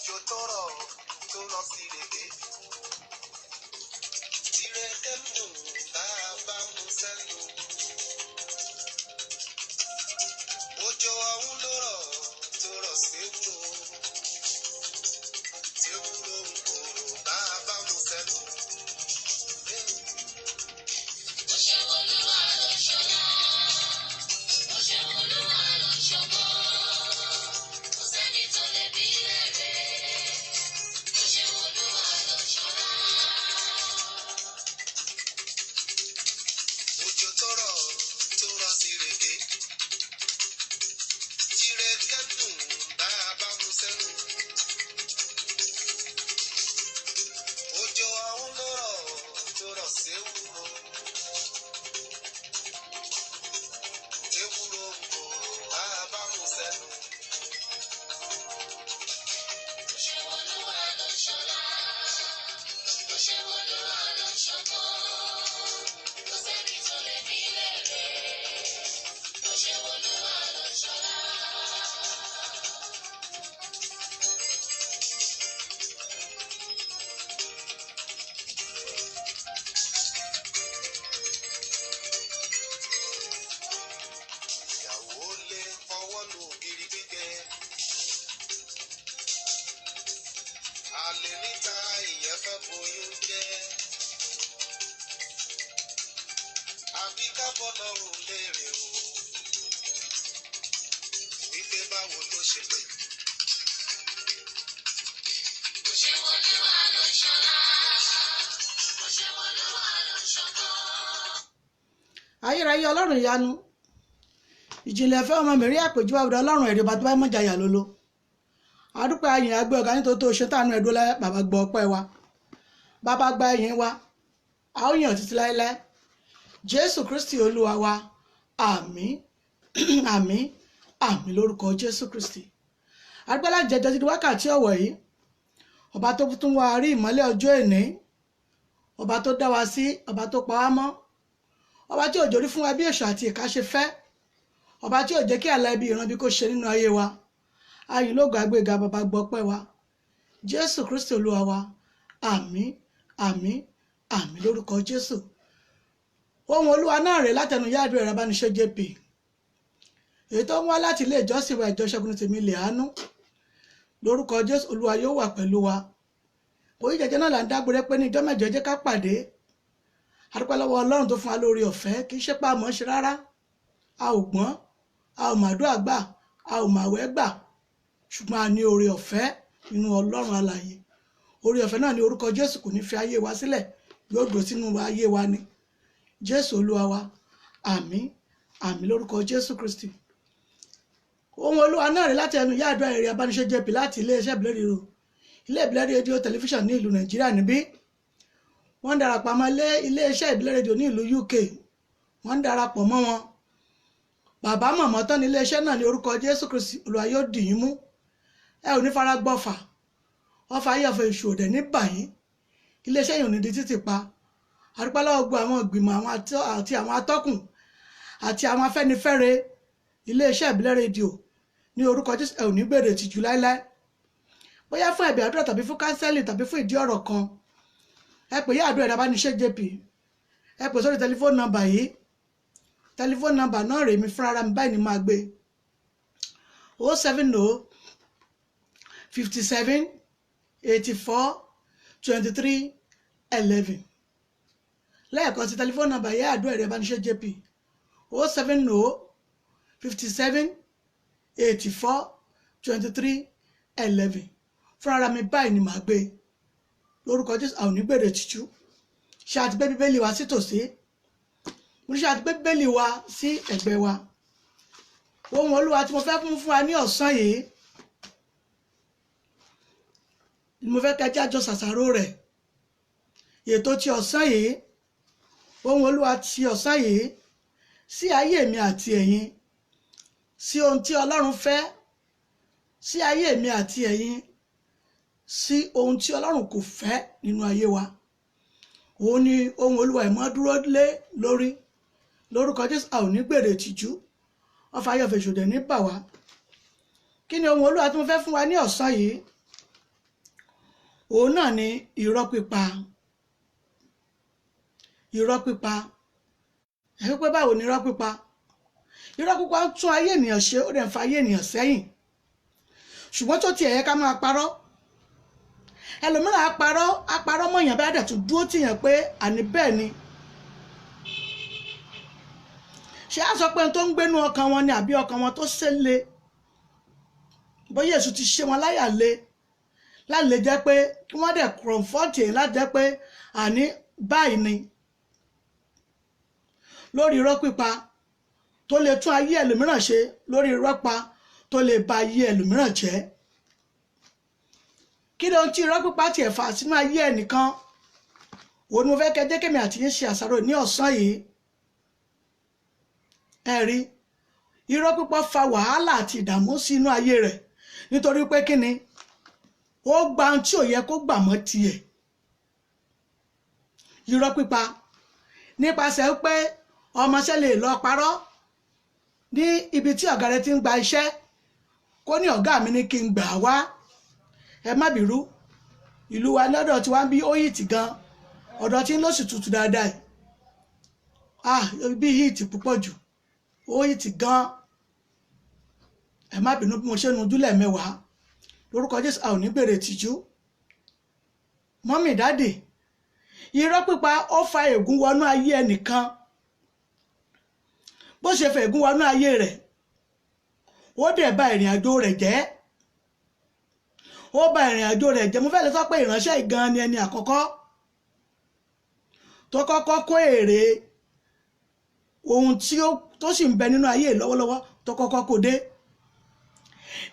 òjò tó rọ̀ tó lọ sí rèké. Tirẹ̀kẹ́ dùn tá a bá mú sẹ́nu. Òjò ọ̀hún ló rọ̀ tó rọ̀ séwúrò. Séwúrò ń korò tá a bá mú sẹ́nu. Olúwa ló ṣọlá, Olúwa ló ṣọmọ, kò sẹ́ni tó lè bí léèrè. Olúwa ló ṣọlá. Òjò tó rọ̀ sí rèké. Tirẹ̀kẹ́ dùn tá a bá mú sẹ́nu. Òjò ọ̀hún ló rọ̀ tó rọ̀ séwúrò. Séwúrò ń korò tá a bá mú sẹ́nu. Olúwa ló ṣọlá, Olúwa ló ṣọmọ, kò sẹ́ni tó lè bí léèrè. Olúwa ló ṣọlá. Ìyàwó lè fọwọ́ lu ògiri gbígbẹ. Àlè níta ìyẹn fẹ́ boyún jẹ́. Àbí ká bọ́ lọ́rùn léèrè o. Wípé báwo ló ṣe pé. Olúwa ló ṣọlá, Olúwa ló ṣọmọ. ayérayé ọlọ́run ìyanu ìjìnlẹ̀ fẹ́ ọmọ mẹ́rí àpèjú àwùjọ ọlọ́run ẹ̀rí ọba tó bá mọ̀jà yà lólo adúpẹ́ ayìn agbé ọ̀gá nítorí tó ṣe tànú ẹ̀dọ́ láyé bàbá gbọ́ ọpẹ́ wa bàbá gba ẹ̀yìn wa a ó yàn títí láéláé jésù kristi olúwa wa àmín àmín àmín lórúkọ jésù kristi agbẹ́lá jẹjọ ti di wákàtí ọ̀wọ̀ yìí ọba tó tún wá rí ìmọ́lẹ̀ ọjọ́ èní ọba tó dá wa sí ọba tó pa wá mọ́ ọba tí òjò rí fún wa bí èṣù àti ìka ṣe fẹ́ ọba tí ò jẹ́ kí àlá ibi ìran bí kò ṣe nínú ayé wa ayìn lógo àgbéga bàbá gbọ́ pẹ́ wa jésù kristi olúwa wa àmín àmín àmín lórúkọ jésù ohun olúwa náà rèé látẹnu yáàdú Eriabanise jp èyí tó ń wá láti ilé ìjọsìn wa ìjọ Ṣẹ́gun tèmi lè àánú lórúkọ jésù olúwa yóò wà pẹ̀lú wa òyìn jẹjẹ náà là ń dágbére pé ní ìjọ mẹ́jọ jẹ́ ká pàdé adúpẹ́ lọ́wọ́ ọlọ́run tó fún wa lórí ọ̀fẹ́ kì í ṣe pa àmọ́ ṣe rárá a ò gbọ́n a ò màdúrà gbà a ò màwẹ́ gbà ṣùgbọ́n a ní oore ọ̀fẹ́ nínú ọlọ́run alààyè oore ọ̀fẹ́ náà ní orúkọ jésù kò ní fi ayé wa sílẹ̀ yóò dúró sínú ayé wa ni jésù olúwa wa àmín àmín lórúkọ jésù kristi ohun olúwa náà rí láti ẹnu yáàdúrà Eriabanise jp láti iléeṣẹ́ ìbílẹ̀ rédíò tẹlifíṣàn ní ìlú nàìjíríà níbí wọ́n darapọ̀ mọ́ iléeṣẹ́ ìbílẹ̀ rédíò ní ìlú UK wọ́n darapọ̀ mọ́ wọn bàbá mọ̀mọ́ tán ní iléeṣẹ́ náà ní orúkọ jésù kristi olúwa yóò dì yín mú ẹ ò ní fara gbọ́fà ọfà ayọ̀fẹ́ èṣù òdẹ̀ ní báyìí iléeṣẹ́ yìí ò ní di títì pa àdúpẹ́lọ́wọ́ gbọ́ àwọn ìgbìmọ̀ àti àwọn atọ́kùn àti àwọn afẹ́nifẹ́re iléeṣẹ́ ìbílẹ̀ rédíò ní orúkọ jésù ẹ ò ní gbèrè tìjú láéláé bóyá fún ẹ̀bẹ̀ àdúrà tàbí fún kánsẹ́lì tàbí fún ìdí ọ̀rọ̀ kan ẹ pè yá àdúrà Eriabanise jp ẹ pè sórí tẹlifóònù nọ́mbà yìí tẹlifóònù nọ́mbà náà rèé mi fúnra mi báyìí ni máa gbé 070 57 84 23 11 lẹ́ẹ̀kan sí tẹlifóònù nọ́mbà yá àdúrà Eriabanise jp 070 57 84 23 11 fúnra mi báyìí ni màá gbé lórúkọ jésù àwọn onígbèrè tìjú ṣe àti gbé bíbélì wa sí tòsí mo ní ṣe àti gbé bíbélì wa sí ẹ̀gbẹ́ wa ohun olúwa tí mo fẹ́ fún wa ní ọ̀sán yìí ni mo fẹ́ kẹjá jọ ṣàṣàrò rẹ̀ ètò ti ọ̀sán yìí ohun olúwa ti ọ̀sán yìí sí ayé mi àti ẹ̀yin sí ohun tí ọlọ́run fẹ́ sí ayé mi àti ẹ̀yin sí ohun tí ọlọ́run kò fẹ́ nínú ayé wa òun ni ohun olúwa ìmọ̀ dúró lé lórí lórúkọ jésù a ò ní gbèrè tìjú ọfà ayọ̀fẹ́ ìṣòdẹ̀ ní bà wá kí ni ohun olúwa tí mo fẹ́ fún wa ní ọ̀sán yìí òun náà ni irọ́ pípa. Irọ́ pípa, ẹ wí pé báwo ni irọ́ pípa? Irọ́ pípa ń tún ayé ènìyàn ṣe, ó dẹ̀ ń fa ayé ènìyàn sẹ́yìn. Ṣùgbọ́n tó tiẹ̀ yẹ ká máa parọ́. Ẹlòmíràn á parọ́ mọ́ èèyàn bá dẹ̀ tún dúró tìyàn pé àní bẹ́ẹ̀ ni. Ṣé á sọ pé tó ń gbénú ọkàn wọn ni àbí ọkàn wọn tó ṣe le? Bóyá èṣù ti ṣe wọn láyà le láti lè jẹ́ pé kí wọ́n dẹ̀ comfort èèyàn láti jẹ́ pé àní báyìí ni. Lórí irọ́ pípa tó lè tún ayé ẹlòmíràn ṣe, lórí irọ́ pa tó lè ba ayé ẹlòmíràn jẹ́. Kí ni ohun tí irọ́ pípa tiẹ̀ fà sínú ayé ẹnìkan? Òun ni mo fẹ́ kẹ́ jẹ́ kémi àti yín ṣe àṣàrò ní ọ̀sán yìí. Ẹ rí, irọ́ pípa fa wàhálà àti ìdààmú sínú ayé rẹ̀ nítorí pé kí ni? Ó gba ohun tí ò yẹ kó gbà mọ́ tiẹ̀. Irọ́ pípa nípasẹ̀ pé ọmọọṣẹ́ lè lọ parọ́ ní ibi tí ọ̀gá rẹ̀ ti ń gba iṣẹ́, kó ní ọ̀gá mi ní kí n gbà wá. Ẹ má bìrú, ìlú wa lọ́dọ̀ tí wá ń bí ó hìtì gan, ọ̀dọ̀ tí ń lọ sí tutù dáadáa yìí. Bí hìtì púpọ̀ jù, ó hìtì gan. Ẹ má bínú bí mo ṣe nu ojúlẹ̀ mẹ́wàá. Lórúkọ Jésù, a ò ní bèrè tìjú. Mọ́mì dáàdì, irọ́ pípa ó fa ègún wọnú ayé ẹnìkan. Bó ṣe fa ègún wọnú ayé rẹ̀, ó dẹ̀ bà ìrìn àjò rẹ̀ jẹ́. Ó bà ìrìn àjò rẹ̀ jẹ́. Mo fẹ́ lè sọ pé ìránṣẹ́ ìgan ni ẹni àkọ́kọ́ tó kọ́kọ́ kó èrè ohun tí tó sì ń bẹ nínú ayé lọ́wọ́lọ́wọ́ tó kọ́kọ́ kó dé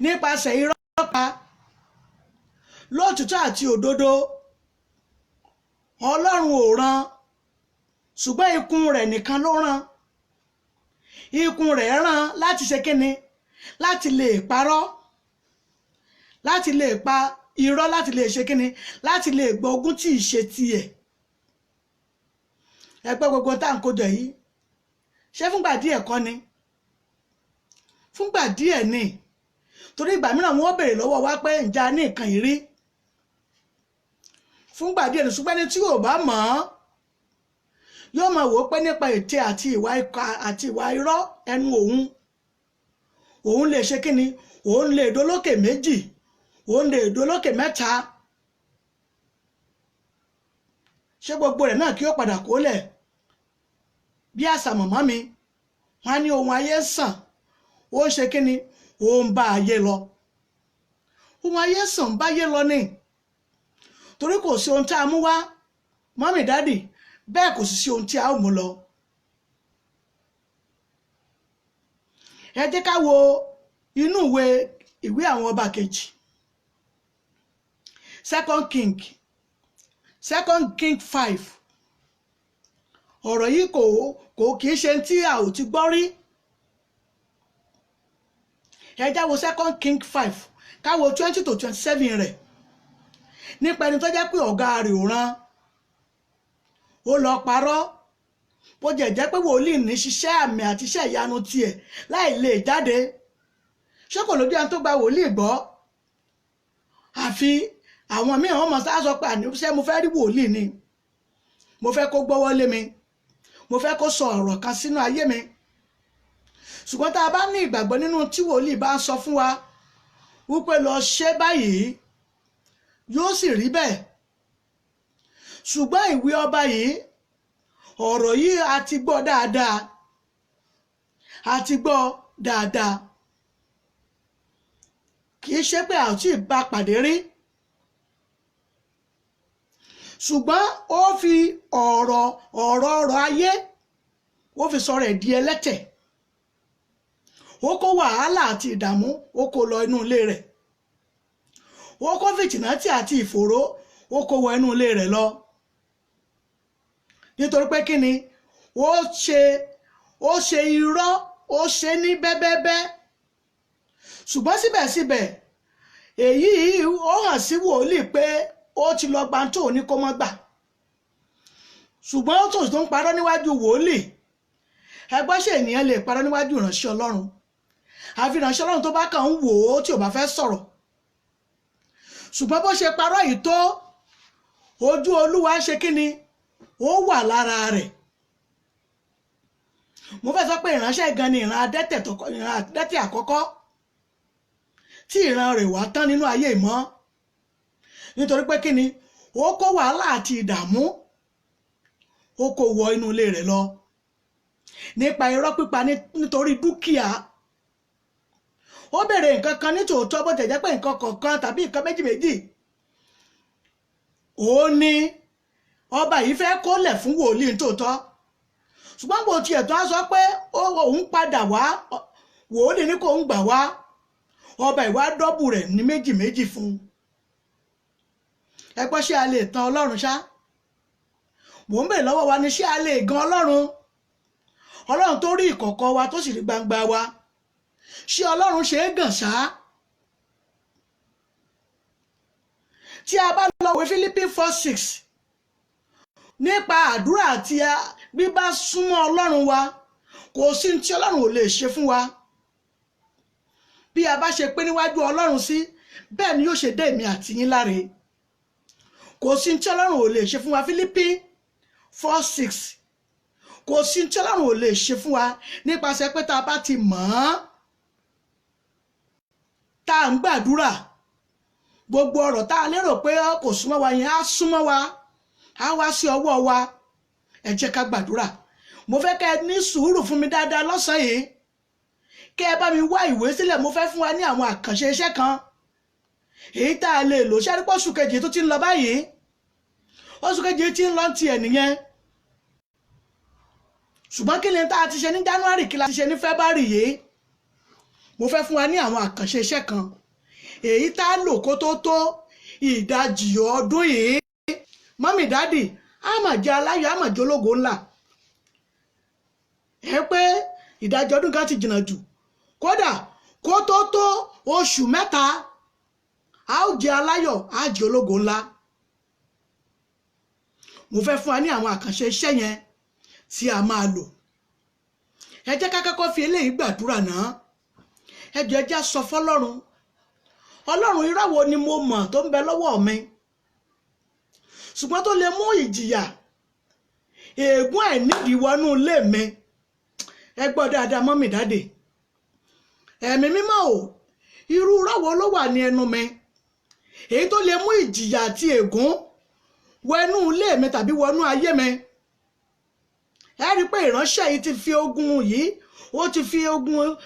nípasẹ̀ irọ́ pa. Lóòtítọ́ àti òdodo Ọlọ́run ò rán, ṣùgbọ́n ikùn rẹ̀ nìkan ló rán. Ikùn rẹ̀ rán láti ṣe kíni? Láti lè parọ́, láti lè pa irọ́, láti lè ṣe kíni? Láti lè gbọ́ ogún tí ì ṣe tiẹ̀. Ẹgbẹ́ gbogbo tá à ń kójọ yìí, ṣé fúngbà díẹ̀ kọ́ ni? Fúngbà díẹ̀ ni, torí ìgbà mìíràn wọ́n béèrè lọ́wọ́ wa pé ǹjẹ́ a ní nǹkan yìí rí? Fúngbà díẹ̀ ni, ṣùgbọ́n ẹni tí ò bá mọ̀ ọ́ yóò máa wò ó pé nípa ète àti ìwà ìkà àti ìwà irọ́ ẹnu òun lè ṣe kíni? Òun lè dolókè méjì, òun lè dolókè mẹ́ta. Ṣé gbogbo rẹ̀ náà kí ó padà kólẹ̀? Bí àṣà màmá mi, wọ́n á ní ohun ayé sàn, ó ń ṣe kíni? Ó ń bá ayé lọ. Ohun ayé sàn ń bá ayé lọ ni, torí kò sí ohun tí a mú wá, mọ́mì dáàdì, bẹ́ẹ̀ kò sì sí ohun tí a ó mú lọ. Ẹ jẹ́ ká wo inú ìwé àwọn ọba kejì, Second King 5. Ọ̀rọ̀ yìí kò kìí ṣe tí a ò ti gbọ́ rí. Ẹ já wo 2 King 5, ká wo 20 to 27 rẹ̀, nípa ẹni tó jẹ́ pé ọ̀gá rẹ̀ ò rán, ó lọ parọ́. Bó jẹ́ pé wòlíì ní ṣiṣẹ́ àmì àti iṣẹ́ ìyanu tiẹ̀ láì lè jáde. Ṣé kò lójú ẹni tó gba wòlíì gbọ́? Àfi àwọn míì wọ́n mọ̀ sáà sọ pé àníṣe mo fẹ́ rí wòlíì ni, mo fẹ́ kó gbọ́wọ́ lé mi, mo fẹ́ kó sọ ọ̀rọ̀ kan sínú ayé mi. Ṣùgbọ́n tá a bá ní ìgbàgbọ́ nínú tí wòlíì bá ń sọ fún wa wípé lọ ṣe báyìí, yóò sì rí bẹ́ẹ̀. Ṣùgbọ́n ìwé ọba yìí, ọ̀rọ̀ yìí a ti gbọ́ dáadáa, kì í ṣe pé a ò tí ì bá pàdé rí. Ṣùgbọ́n ó fi ọ̀rọ̀ ayé, ó fi sọ̀rọ̀ ẹ̀ di ẹlẹ́tẹ̀. Ó kó wàhálà àti ìdààmú, ó kó lọ inú ilé rẹ̀. Ó kó fìtìnátì àti ìfòòró, ó kó wọ inú ilé rẹ̀ lọ. Nítorí pé kí ni? Ó ṣe irọ́, ó ṣe ní bẹ́bẹ́bẹ́. Ṣùgbọ́n síbẹ̀síbẹ̀ èyí ó hàn sí wòlíì pé ó ti lọ gba tó ní kó mọ́ gbà. Ṣùgbọ́n ó tó ń parọ́ níwájú wòlíì. Ẹgbẹ́ ṣe ènìyàn lè parọ́ níwájú ìránṣẹ́ Ọlọ́run, àfi ìránṣẹ́ Ọlọ́run tó bá kàn ń wò ó tí ò bá fẹ́ sọ̀rọ̀. Ṣùgbọ́n bó ṣe parọ́ yìí tó, ojú Olúwa ṣe kí ni ó wà lára rẹ̀. mo fẹ́ sọ pé ìránṣẹ́ gan ni ìran adẹ́tẹ̀ àkọ́kọ́ tí ìran rẹ̀ wá tán nínú ayé ìmọ̀, nítorí pé kí ni ó kó wàhálà àti ìdààmú ó kó wọ inú ilé rẹ̀ lọ nípa irọ́ pípa nítorí dúkìá. ó béèrè nǹkan kan ní tòótọ́ bó tẹ̀ jẹ́ pé nǹkan kọ̀ọ̀kan tàbí nǹkan méjì ó ní ọba yìí fẹ́ kólẹ̀ fún wòlíì tòótọ́, ṣùgbọ́n bó tiẹ̀ tó á sọ pé òun padà wá wòlíì ní kò ń gbà wá, ọba ìwà dọ́bù rẹ̀ ní méjì fún un. ẹ gbọ́, ṣé a lè tan Ọlọ́run ṣá? mò ń bèèrè lọ́wọ́ wa ni ṣé a lè gan Ọlọ́run tó rí ìkọ̀kọ̀ wa tó sì rí gbangba wa, ṣé Ọlọ́run ṣe é gàn ṣá? tí a bá lọ wé Fílípì 4:6 nípa àdúrà àti bíbá súnmọ́ Ọlọ́run wa, kò sí tí Ọlọ́run ò lè ṣe fún wa. bí a bá ṣe pé níwájú Ọlọ́run sí, bẹ́ẹ̀ ni yóò ṣe dé èmi àti yín láre. kò sí tí Ọlọ́run ò lè ṣe fún wa. Fílípì 4:6 kò sí tí Ọlọ́run ò lè ṣe fún wa nípasẹ̀ pé tá a bá ti mọ̀ ọ́n, tá à ń gbàdúrà, gbogbo ọ̀rọ̀ tá a lérò pé kò súnmọ́ wa yẹn á súnmọ́ wa, á wá sí ọwọ́ wa. ẹ jẹ́ ká gbàdúrà. mo fẹ́ kẹ́ ẹ ní sùúrù fún mi dáadáa lọ́sàn-án yìí, kẹ́ ẹ bá mi wá ìwé sílẹ̀. mo fẹ́ fún wa ní àwọn àkànṣe iṣẹ́ kan èyí tá a lè lò. ṣẹ́rí pé oṣù kejì tó ti ń lọ báyìí, oṣù kejì tí ń lọ ti ẹ̀ nìyẹn. ṣùgbọ́n kí ni tá a ti ṣe ní January, kí la ti ṣe ní February yìí? mo fẹ́ fún wa ní àwọn àkànṣe iṣẹ́ kan èyí tá a lò kó tó ìdajì ọdún yìí. mọ́mì dádì, a máa jẹ́ aláyọ̀, a máa jẹ́ ológo ńlá. ẹ pé ìdajì ọdún kan ti jìnnà jù, kódà kó tó oṣù mẹ́ta a ó jẹ́ aláyọ̀, a jẹ́ ológo ńlá. mo fẹ́ fún wa ní àwọn àkànṣe iṣẹ́ yẹn tí a máa lò. ẹ jẹ́ ká kọ́kọ́ fi eléyìí gbàdúrà náà. ẹ jẹ́ ẹ já sọ fọ́lọ́run, Ọlọ́run, irọ́ wo ni mo mọ̀ tó ń bẹ lọ́wọ́ mi ṣùgbọ́n tó lè mú ìjìyà, ègún àìnídìí wọnú ilé mi? ẹ gbọ́ dáadáa mọ́mì dáde, ẹ̀mí mímọ́ o, irú irọ́ wo ló wà ní ẹnu mi èyí tó lè mú ìjìyà àti ègún wọnú ilé mi tàbí wọnú ayé mi? ẹ rí i pé ìránṣẹ́ yìí ti fi ogun yìí, ó ti fi ogun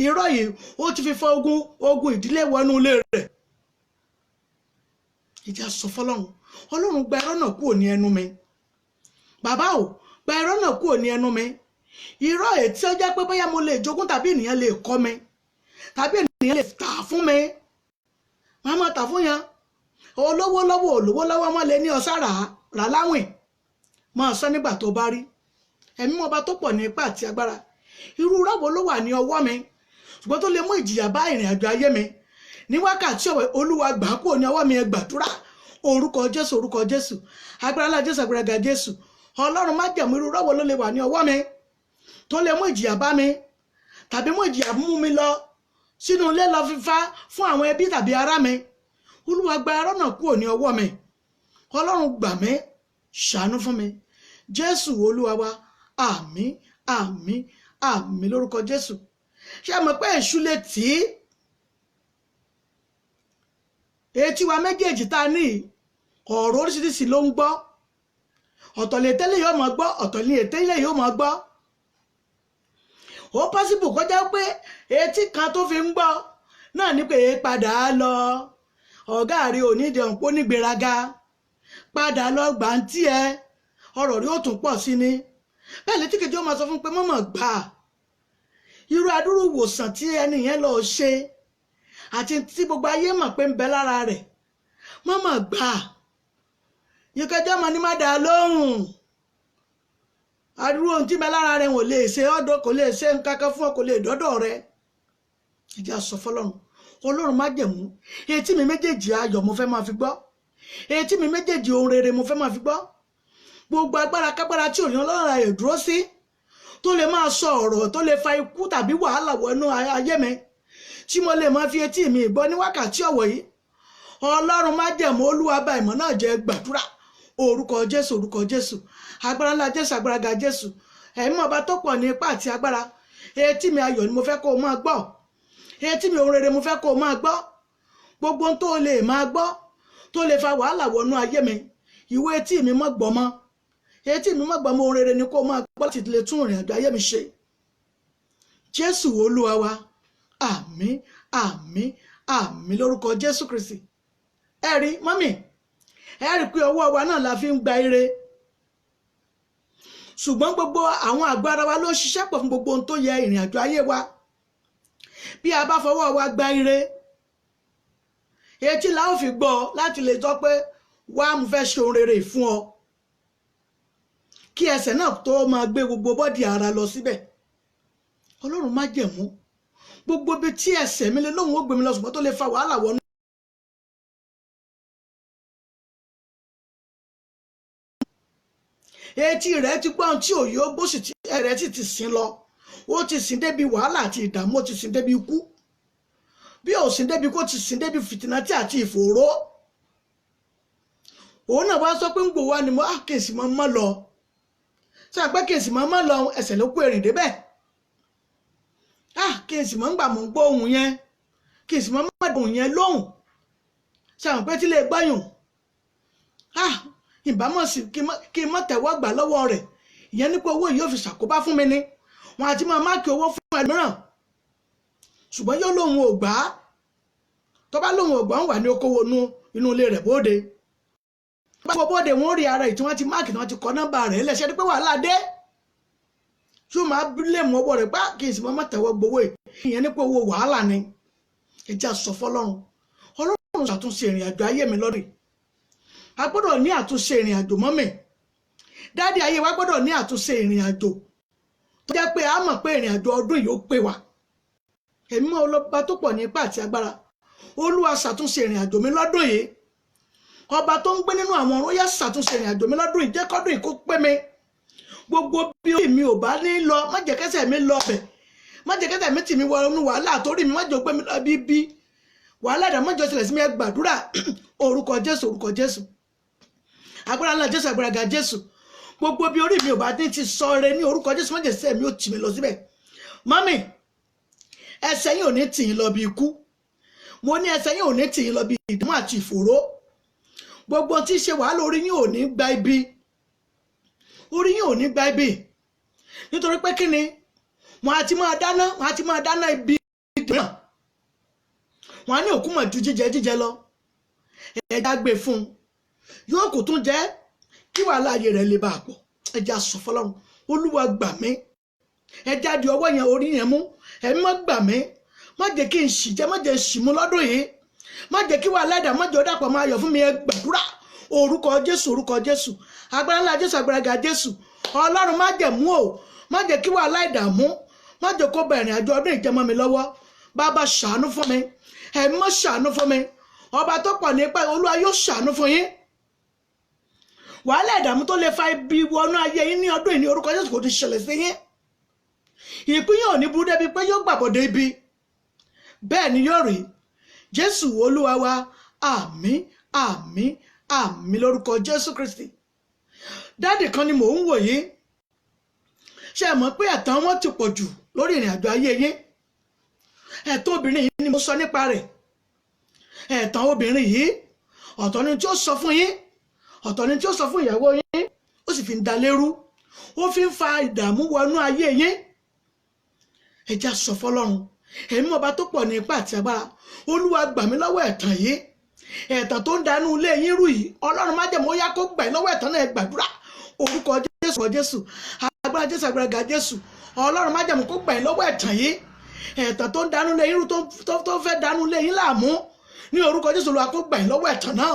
irọ́ yìí, ó ti fi fọ ogun ìdílé wọnú ilé rẹ̀. ìjà sọ fọ́lọ́run, Ọlọ́run, gba irọ́ náà kúrò ní ẹnu mi. bàbá o, gba irọ́ náà kúrò ní ẹnu mi. irọ́ èyí tí ó jẹ́ pé bóyá mo lè jogún tàbí ènìyàn lè kọ́ mi tàbí ènìyàn lè tà fún mi, wọ́n máa tà fún yẹn. olówó lọ́wọ́ wọn lè ní ọ̀sá rà láwìn, máa sọ nígbà tó bá rí. ẹ̀mí ọba tó pọ̀ ní ipá àti agbára, irú irọ́ wo ló wà ní ọwọ́ mi ṣùgbọ́n tó lè mú ìjìyà bá ìrìn àjò ayé mi? ní wákàtí ọ̀wẹ́, Olúwa gbà á kúrò ní ọwọ́ mi. ẹ gbàdúrà, orúkọ Jésù, orúkọ Jésù, agbára ńlá Jésù, agbára ga Jésù. Ọlọ́run, má jẹ̀mú irú irọ́ wo ló lè wà ní ọwọ́ mi tó lè mú ìjìyà bá mi tàbí mú ìjìyà mú mi lọ sínú ilé lọ fífá fún àwọn ẹbí tàbí ará mi? Olúwa, gba irọ́ náà kúrò ní ọwọ́ mi. Ọlọ́run, gbà mí, ṣàánú fún mi. Jésù Olúwa wa, àmín, àmín, àmín lórúkọ Jésù. ṣé mọ̀ pé èṣù lè tì í? etí wa méjèèjì tá a ní ọ̀rọ̀ oríṣiríṣi ló ń gbọ́. ọ̀tọ̀ lè tẹ́lẹ̀ yóò máa gbọ́, ọ̀tọ̀ lè tẹ́lẹ̀ yóò máa gbọ́. ó pọ́sibù kọjá pé etí kan tó fi ń gbọ́ náà ní pé padà lọ, ọ̀gá rí onídìí ọ̀pọ̀ nígbéraga, padà lọ gbàǹtí ẹ, ọ̀rọ̀ rí ó tún pọ̀ sí ni. bẹ́ẹ̀ létí kejì ó máa sọ fún pé mọ́mọ́ gbà irú adúrú ìwòsàn tí ẹni yẹn lọ ṣe àti tí gbogbo ayé mọ̀ pé ń bẹ lára rẹ̀, mọ́mọ́ gbà. ìkẹjọ́ ọmọ ní má dà lóhùn, adúrú ohun tí ń bẹ lára rẹ̀ kò lè ṣe ọ̀dọ̀, kò lè ṣe nǹkan kan fún ọ, kò lè dọ́dọ̀ rẹ̀. ìjà sọ fọ́lọ́run, Ọlọ́run má jẹ̀mú etí mi méjèèjì ayọ̀ mo fẹ́ máa fi gbọ́, etí mi méjèèjì ohun rere mo fẹ́ máa fi gbọ́. gbogbo agbára kágbára tí òní Ọlọ́run ayọ̀ dúró sí tó lè máa sọ ọ̀rọ̀ tó lè fa ikú tàbí wàhálà wọnú ayé mi tí mo lè máa fi etí mi gbọ́ ní wákàtí ọ̀wọ̀ yìí, Ọlọ́run má jẹ̀mú, Olúwa bà ìmọ̀ náà jẹ́. gbàdúrà, orúkọ Jésù, orúkọ Jésù, agbára ńlá Jésù, agbára ga Jésù, ẹ̀mí ọba tó pọ̀ ní ipá àti agbára. Etí mi ayọ̀ ni mo fẹ́ kó o máa gbọ́, etí mi ohun rere mo fẹ́ kó o máa gbọ́. Gbogbo ohun tó lè máa gbọ́ tó lè fa wàhálà wọnú ayé mi, ìwé etí mi mọ́ gbọ́ mọ́, etí mi mọ́ gbọ́ mọ́, ohun rere ni kó o máa gbọ́ láti lè tún ìrìn àjò ayé mi ṣe. Jésù Olúwa wa, àmín, àmín, àmín lórúkọ Jésù Kristi. Ẹ rí mọ́mì, ẹ rí pé ọwọ́ wa náà la fi ń gba ire, ṣùgbọ́n gbogbo àwọn agbára wa ló ṣiṣẹ́ pọ̀ fún gbogbo ohun tó yẹ ìrìn àjò ayé wa. Bí a bá fọwọ́ wa gba ire, etí la ó fi gbọ́ láti lè sọ pé wá mo fẹ́ ṣe ohun rere fún ọ, kí ẹsẹ̀ náà tó máa gbé gbogbo bọ́dì ara lọ síbẹ̀. Ọlọ́run má jẹ̀mú gbogbo ibi tí ẹsẹ̀ mi lé lóhùn ó gbé mi lọ, ṣùgbọ́n tó lè fa wàhálà wọnú. Etí rẹ̀ ti gbọ́n tí òye ó gbó, sì ti ẹ̀rẹ̀ sì ti sìn lọ, ó ti sìn débi wàhálà àti ìdààmú, ó ti sìn débi ikú. Bí ò sìn débi kó ti sìn débi fìtínátì àti ìfòòró. Òun náà wá sọ pé ń gbò wá ni mo kèsì mọ́ lọ, sọ pé kèsì mọ́ lọ, ẹsẹ̀ ló kó èrìn débẹ̀. Kèsì mọ́ ń gbà mọ́ ń gbọ́ ohun yẹn, kèsì mọ́ má dùn yẹn lóhùn, sọ pé tí lè gbáyùn. Ìbámọ̀ sí kí n mọ́ tẹ̀wọ́ gbà lọ́wọ́ rẹ̀, ìyẹn ní pé owó yìí yóò fi ṣàkóbá fún mi ni, wọn àti máa máàkì owó fún ẹlòmíràn, ṣùgbọ́n yóò lóhun ò gbà á. Tó bá lóhun ò gbà ń wà ní okòwò inú ilé rẹ̀ bóde. Báwo bóde wọn rí ara ẹ̀ tí wọ́n ti máàkì, tí wọ́n ti kọ nọ́mbà rẹ̀ lẹ́sẹ̀ ní pé wàhálà dé. Tí ó máa lè mú ọwọ́ rẹ̀ pé kí n sì máa tẹ̀wọ́ gbowó ẹ̀, ìyẹn ní pé owó wàhálà ni. Ẹ jẹ́ sọ fọ́lọ́run, Ọlọ́run ṣàtúnṣe ìrìn àjò ayé mi lọ́dún. A gbọ́dọ̀ ní àtúnṣe ìrìn àjò mọ́mì. Dáàdì ayé wa gbọ́dọ̀ ní àtúnṣe ìrìn àjò tó jẹ́ pé a mọ̀ pé ìrìn àjò ọdún yìí ó pé wa. Ẹ̀mí mọ́ ọlọ́ba tó pọ̀ ní ipá àti agbára, Olúwa ṣàtúnṣe ìrìn àjò mi lọ́dún yìí. Ọba tó ń gbé nínú àwọn ọ̀run, yá ṣàtúnṣe ìrìn àjò mi lọ́dún yìí, jẹ́ kọ́dún yìí kó pé mi. Gbogbo bí orí mi ò bá ní lọ, má jẹ́ kẹ́sẹ̀ mi lọ bẹ̀, má jẹ́ kẹ́sẹ̀ mi tì mí wọ inú wàhálà torí mi, má jẹ́ gbé mi lọ bíbí wàhálà dà, má jẹ́ ṣẹlẹ̀ sí mi. Ẹ gbàdúrà orúkọ Jésù, orúkọ Jésù, agbára ńlá Jésù, agbára ga Jésù. Gbogbo bí orí mi ò bá ní ti sọ re ní orúkọ Jésù, má jẹ́ sẹ́ mi ó tì mí lọ síbẹ̀. Mami, ẹsẹ̀ yín ò ní tì yín lọ bí ikú, mo ní ẹsẹ̀ yín ò ní tì yín lọ bí ìdààmú àti ìfòòró. Gbogbo tí ṣe wàhálà orí yín ò ní gba ibi, orí yín ò ní gba ibi, nítorí pé kí ni wọn àti máa dáná ibi ìdènà, wọn á ní òkú mọ̀ ju jíjẹ lọ. Ẹja gbé fún un, yóò kò tún jẹ́ kí wàhálà ayé rẹ̀ lè bá a pọ̀. Ẹja sọ fọ́lọ́run, Olúwa gbà mí, ẹja di ọwọ́ yẹn orí yẹn mú, ẹ̀mí má gbà mí, má jẹ́ kí n ṣì jẹ́, má jẹ́ ṣì mú lọ́dún yìí, má jẹ́ kí wàhálà ẹ̀dá, má jẹ́ ó dàpọ̀ máa yọ̀ fún mi. Ẹ gbàdúrà orúkọ Jésù, orúkọ Jésù, agbára ńlá Jésù, agbára ga Jésù. Ọlọ́run má jẹ́ mú o, má jẹ́ kí wàhálà ẹ̀dá mú, má jẹ́ kó bá ìrìn àjò ọdún ìjẹmọ́ mi lọ́wọ́. Bàbá ṣàánú fún mi, ẹ̀mí mọ́ ṣàánú fún mi, ọba tó pọ̀ ní ipá, Olúwa yóò ṣàánú fún yín. Wàhálà ìdààmú tó lè fa ibi wọnú ayé yín ní ọdún yìí ní orúkọ Jésù kò ti ṣẹlẹ̀ sí yín. Ìpín yóò ní burú débi pé yóò gbàbọ̀dé ibi, bẹ́ẹ̀ ni yóò rí. Jésù Olúwa wa, àmín, àmín, àmín lórúkọ Jésù Kristi. Dáàdì kan ni mò ń wò yín, ṣé ẹ mọ̀ pé ẹ̀tàn wọn ti pọ̀ jù lórí ìrìn àjò ayé yín. Ẹ̀tàn obìnrin yìí ni mo sọ nípa rẹ̀. Ẹ̀tàn obìnrin yìí, ọ̀tọ̀ ni tí ó sọ fún yín, ọ̀tọ̀ ni tí ó sọ fún ìyàwó yín, ó sì fi ń da lérú, ó fi ń fa ìdààmú wọnú ayé yín. Ẹ jẹ́ sọ fọ́lọ́run, ẹ̀mí ọba tó pọ̀ ní ipá àti agbára, Olúwa gbà mí lọ́wọ́ ẹ̀tàn yìí, ẹ̀tàn tó ń danú ilé yín rú yìí. Ọlọ́run má jẹ́ mọ́ yá kó gbà yín lọ́wọ́ ẹ̀tàn náà. Ẹ gbàdúrà orúkọ Jésù, orúkọ Jésù, agbára Jésù, agbára ga Jésù. Ọlọ́run má jẹ́ mọ́ kó gbà yín lọ́wọ́ ẹ̀tàn yìí, ẹ̀tàn tó ń danú ilé yín rú, tó fẹ́ danú ilé yín láàmú, ní orúkọ Jésù. Olúwa kó gbà yín lọ́wọ́ ẹ̀tàn náà,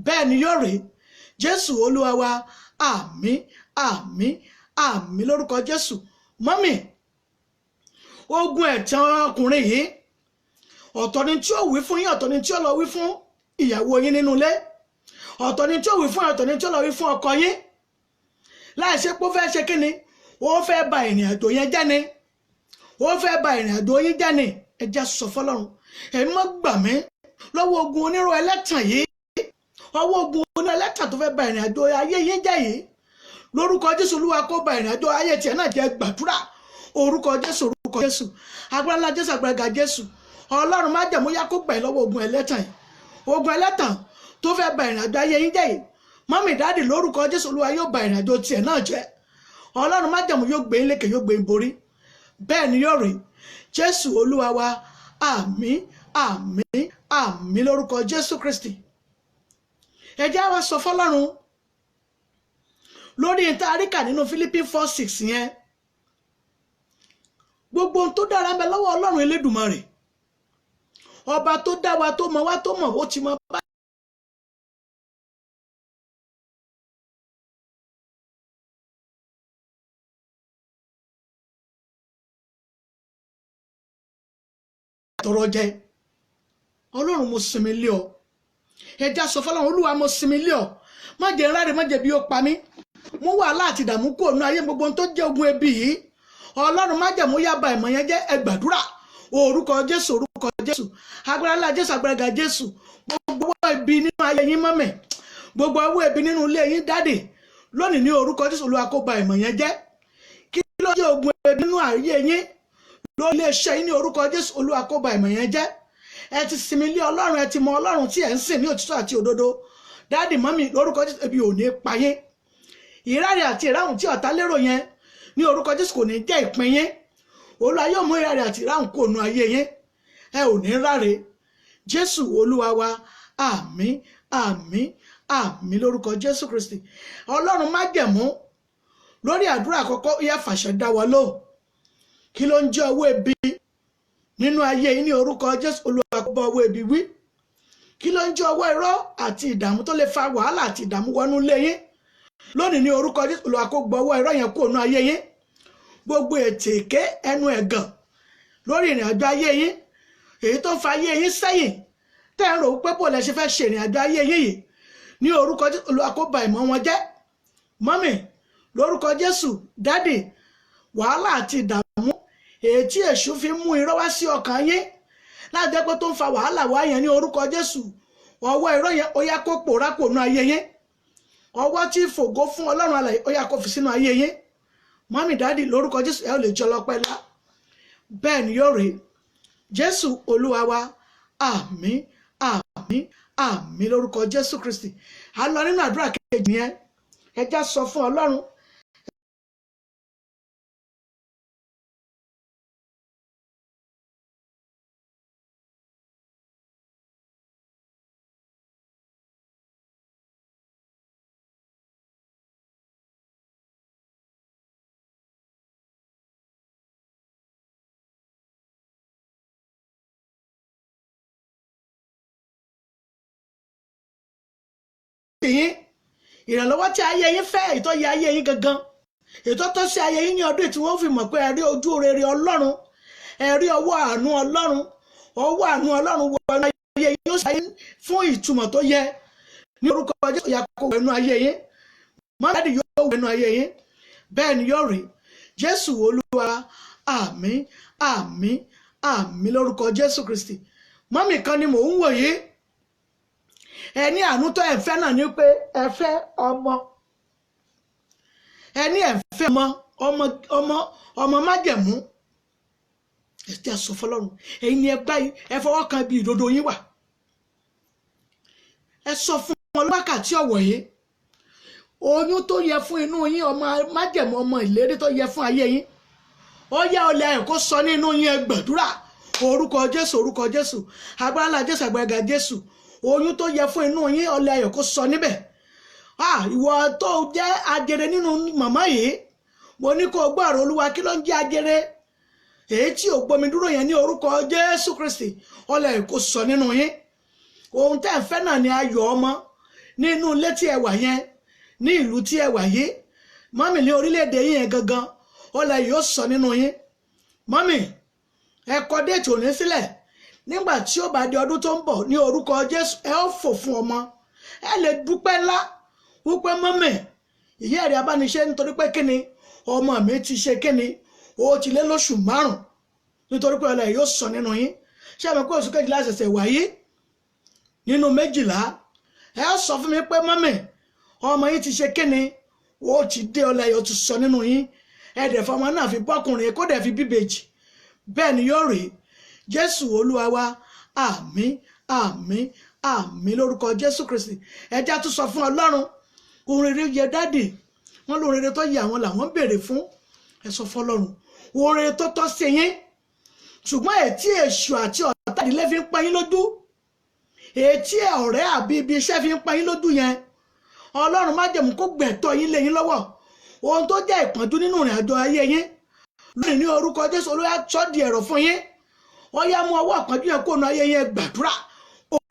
bẹ́ẹ̀ ni yóò rí. Jésù Olúwa wa, àmín, àmín, àmín lórúkọ Jésù. Mọ́mì, ogun ẹ̀tàn ọkùnrin yìí, ọ̀tọ̀ ni tí ó wí fún yín, ọ̀tọ̀ ni tí ó lọ wí fún ìyàwó yín nínú ilé, ọ̀tọ̀ ni tí ó wí fún, ọ̀tọ̀ ni tí ó lọ wí fún ọkọ yín. Láìṣe pé ó fẹ́ ṣe kíni, ó fẹ́ ba ìrìn àjò yẹn jẹ́ ni, ó fẹ́ ba ìrìn àjò yín jẹ́ ni. Ẹ jẹ́ sọ fọ́lọ́run, ẹ̀mí má gbà mí lọ́wọ́ ogun onírò ẹlẹ́tàn yìí, ọwọ́ ogun oní ẹlẹ́tà tó fẹ́ ba ìrìn àjò ayé yín jẹ́ yìí lórúkọ Jésù Olúwa kó ba ìrìn àjò ayé tiẹ̀ náà jẹ́ gbàdúrà orúkọ Jésù agbára ńlá Jésù agbára ga Jésù Ọlọ́run má jẹ̀mú yá kó gbà ẹ́ lọ́wọ́ ogun ẹlẹ́tàn yìí ogun ẹlẹ́tàn tó fẹ́ ba ìrìn àjò ayé yín jẹ́ yìí mọ́mì dáàdì lórúkọ Jésù Olúwa yóò ba ìrìn àjò tiẹ̀ náà jẹ́ Ọlọ́run má jẹ̀mú yóò gbé yín lékè yóò gbé yín borí bẹ́ẹ̀ ni yóò rí Jésù Olúwa wa àmín àmín àmín lórúkọ Jésù Kristi ẹ jẹ́ á wá sọ fọ́lọ́run lórí ìtaríkà nínú Fílípì 4:6 yẹn gbogbo ohun tó dára ń bẹ lọ́wọ́ Ọlọ́run Elédùmarè ọba tó dá wa tó mọ̀ wá tó mọ̀ ó ti mọ̀ bá tọrọ jẹ Ọlọ́run mo sinmi lé ọ ẹja sọ fọ́lọ́run Olúwa mo sinmi lé ọ má jẹ́ ráre má jẹ́ bí ó pa mí mú wàhálà àti ìdààmú kúrò nínú ayé gbogbo tó jẹ́ ogun ebi yìí Ọlọ́run má jẹ́ mú yá ba ìmọ̀ yẹn jẹ́ ẹ gbàdúrà orúkọ Jésù agbára ńlá Jésù agbára ga Jésù gbogbo ọwọ́ ibi nínú ayé yín mọ́mẹ́ gbogbo ọwọ́ ibi nínú ilé yín dáàdì lónìí ní orúkọ Jésù Olúwa kó ba ìmọ̀ yẹn jẹ́ kí ló jẹ́ ogun ebi nínú ayé yín lórí iléeṣẹ́ yín ní orúkọ Jésù Olúwa kó ba ìmọ̀ yẹn jẹ́ ẹ ti sinmi lé Ọlọ́run ẹ ti mọ Ọlọ́run tí ẹ ń sìn ní òtítọ́ àti òdodo dáàdì mọ́mì lórúkọ Jésù ebi ò ní pa yín ìráre àti ìráhùn tí ọ̀tá lérò yẹn ní orúkọ Jésù kò ní jẹ́ ìpín yín Olúwa yóò mú ìráre àti ìráhùn kó nu ayé yín ẹ ò ní ráre Jésù Olúwa wa àmín àmín àmín lórúkọ Jésù Kristi Ọlọ́run májẹ̀mú lórí àdúrà àkọ́kọ́ yẹ fàṣẹ dá wa lóhùn kí ló ń jẹ́ ọwọ́ ebi nínú ayé yín ní orúkọ Jésù Olúwa kó bá ọwọ́ ebi wí kí ló ń jẹ́ ọwọ́ irọ́ àti ìdààmú tó lè fa wàhálà àti ìdààmú wọnú ilé yín lónìí ní orúkọ Jésù Olúwa kó gbọ́ ọwọ́ irọ́ yẹn kúrò nínú ayé yín gbogbo ètè èké ẹnu ẹ̀gàn lórí ìrìn àjò ayé yín èyí tó ń fa ayé yín sẹ́yìn tẹ́ ń rò pé bó lẹ ṣe fẹ́ ṣe ìrìn àjò ayé yín yìí ní orúkọ Jésù Olúwa kó ba ìmọ̀ wọn jẹ́ mọ́mì lórúkọ Jésù dádì wàhálà àti ìdààmú èyí tí èṣù fi mú irọ́ wá sí ọkàn yín láti jẹ́ pé tó ń fa wàhálà wá yẹn ní orúkọ Jésù ọwọ́ irọ́ yẹn ó yá kó pòórá kò nú ayé yín ọwọ́ tí fògo fún Ọlọ́run alààyè ó yá kó fi sínú ayé yín mọ́mì dádì lórúkọ Jésù ẹ ò lè jọ lọ́pẹ́ lá bẹ́ẹ̀ ni yóò rí Jésù Olúwa wa àmín àmín àmín lórúkọ Jésù Kristi a lọ nínú àdúrà kejì yẹn ẹ já sọ fún Ọlọ́run yín ìrànlọ́wọ́ tí ayé yín fẹ́ ètò yẹ ayé yín gangan ètò tó ṣe ayé yín ní ọdún tí wọ́n fi mọ̀ pé ẹ rí ojú rere Ọlọ́run ẹ rí ọwọ́ àánú Ọlọ́run wọ ayé yín ó ṣàyẹ fún ìtumọ̀ tó yẹ ní orúkọ Jésù yà kó wẹnu ayé yín mọ́tàdì yóò wẹnu ayé yín bẹ́ẹ̀ ni yóò rí Jésù Olúwa àmín àmín àmín lórúkọ Jésù Kristi mọ́mì kan ni mò ń wò yìí ẹni àánú tó ẹ̀fẹ́ náà ni pé ẹ̀fẹ́ ọmọ ẹni ẹ̀fẹ́ ọmọ májẹ̀mú ẹ̀tí àsọ fọlọ́run ẹ̀yin ni ẹ báyìí ẹ fọwọ́ kan bí ìdodo yín wà ẹ sọ fún wọn wákàtí ọ̀wọ̀ yìí oyún tó yẹ fún inú yín ọmọ májẹ̀mú ọmọ ìlérí tó yẹ fún ayé yín ó yá ọlẹ ayọ̀ kó sọ nínú yín ẹ gbàdúrà orúkọ Jésù agbára ńlá Jésù agbára ga Jésù oyún tó yẹ fún inú yín ọlẹ ayọ̀ kó sọ níbẹ̀ ìwọ tó jẹ́ ajere nínú màmá yìí mo ní kó gbọ́ ọ̀rọ̀ Olúwa kí ló ń jẹ́ ajere èyí tí ò gbomi dúró yẹn ní orúkọ Jésù Kristi ọlẹ ayọ̀ kó sọ nínú yín ohun tẹ́ ẹ fẹ́ náà ni ayọ̀ ọmọ nínú ilé tí ẹ wà yẹn ní ìlú tí ẹ wà yìí mọ́mì ní orílẹ̀-èdè yín yẹn gangan ọlẹ ayọ̀ yóò sọ nínú yín mọ́mì ẹ kọ déètì òní sílẹ̀ nígbà tí ó bá di ọdún tó ń bọ̀ ní orúkọ Jésù ẹ ó fò fún ọmọ ẹ lè dúpẹ́ ńlá wípé mọ́mì ìyá Eriabanise nítorí pé kíni ọmọ mi ti ṣe kíni ó ti lé lóṣù 5 nítorí pé ọlẹ yóò sọ nínú yín ṣé àmì pé oṣù kejìlá ṣẹ̀ṣẹ̀ wáyé nínú 12 ẹ sọ fún mi pé mọ́mì ọmọ yín ti ṣe kíni ó ti dé ọlẹ́yọ̀ ti sọ nínú yín ẹ̀dẹ̀ fọmọ náà fi bọ́kùnrin kó dẹ̀ fi bíbejì bẹ́ẹ̀ ni yóò rí Jésù Olúwa wa àmín àmín àmín lórúkọ Jésù Kristi ẹjá tún sọ fún Ọlọ́run ohun rere yẹ dáàdì wọn lóhun rere tó yẹ àwọn làwọn béèrè fún ẹ sọ fún Ọlọ́run ohun rere tó tọ́ sí yín ṣùgbọ́n ètí èṣù àti ọ̀tá ìdílé fi ń pa yín lójú ètí ọ̀rẹ́ àbí ibi iṣẹ́ fi ń pa yín lójú yẹn Ọlọ́run má jẹ̀mú kó gbẹ̀tọ́ yín lé yín lọ́wọ́ ohun tó jẹ́ ìpọ́njú nínú ìrìn àjò ayé yín lónìí ní orúkọ Jésù Olúwa sọ di ẹ̀rọ fún yín ó yá mú ọwọ́ ìpọ́njú yẹn kó nu ayé yín gbàdúrà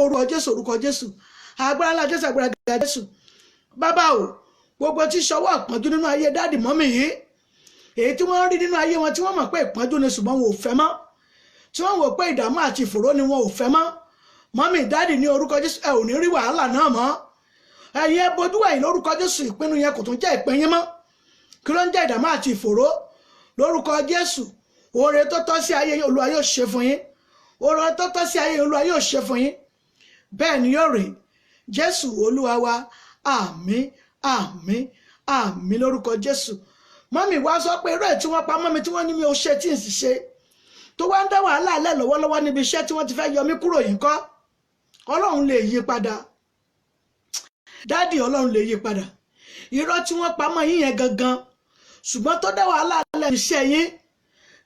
orúkọ Jésù agbára ńlá Jésù agbára gàgà Jésù bàbá o gbogbo tí sọwọ́ ìpọ́njú nínú ayé dáàdì mọ́mì yìí èyí tí wọ́n rí nínú ayé wọn tí wọ́n mọ̀ pé ìpọ́njú ni ṣùgbọ́n wọn ò fẹ́ mọ́ tí wọ́n wò pé ìdààmú àti ìfòró ni wọn ò fẹ́ mọ́ mọ́mì dáàdì ní orúkọ Jésù ẹ ò ní rí wàhálà náà mọ́ ẹ̀yin ẹ bojú ẹ̀yìn lórúkọ Jésù ìpinnu yẹn kò tún jẹ́ ìpín yín mọ́ kí ló ń jẹ́ ìdààmú àti ìfòró lórúkọ Jésù oore tó tọ́ sí ayé Olúwa yóò ṣe fún yín oore tó tọ́ sí ayé Olúwa yóò ṣe fún yín bẹ́ẹ̀ ni yóò rí Jésù Olúwa wa àmín àmín àmín lórúkọ Jésù mọ́mì wá sọ pé irú ẹ̀ tí wọ́n pa mọ́mi tí wọ́n ní mi ò ṣe tí ì sì ṣe tó wá ń dá wàhálà alẹ́ lọ́wọ́lọ́wọ́ níbi iṣẹ́ tí wọ́n ti fẹ́ yọ mí kúrò yìí kọ́ Ọlọ́run lè yí padà dáàdì Ọlọ́run lè yí padà irọ́ tí wọ́n pa mọ́ yín yẹn gangan ṣùgbọ́n tó dá wàhálà alẹ́ iṣẹ́ yín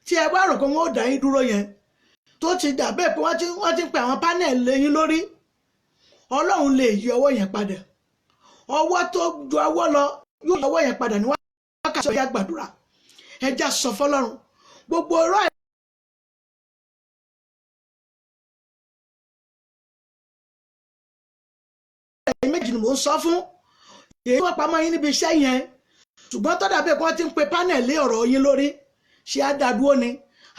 tí ẹ bá rò pé wọ́n ó dá yín dúró yẹn tó ti dà bẹ́ẹ̀ pé wọ́n ti ń pe àwọn panel lé yín lórí Ọlọ́run lè yí ọwọ́ yẹn padà ọwọ́ tó ju ọwọ́ lọ yóò yí ọwọ́ yẹn padà ní wákàtí ọ̀yá gbàdúrà ẹja sọ fọ́lọ́run gbogbo ọ̀rọ̀ ẹ̀yìn méjì ni mò ń sọ fún èyí wọ́n pamọ́ yín níbi iṣẹ́ yẹn ṣùgbọ́n tó dàbí pé wọ́n ti ń pe panel lé ọ̀rọ̀ yín lórí ṣé á dá dúró ni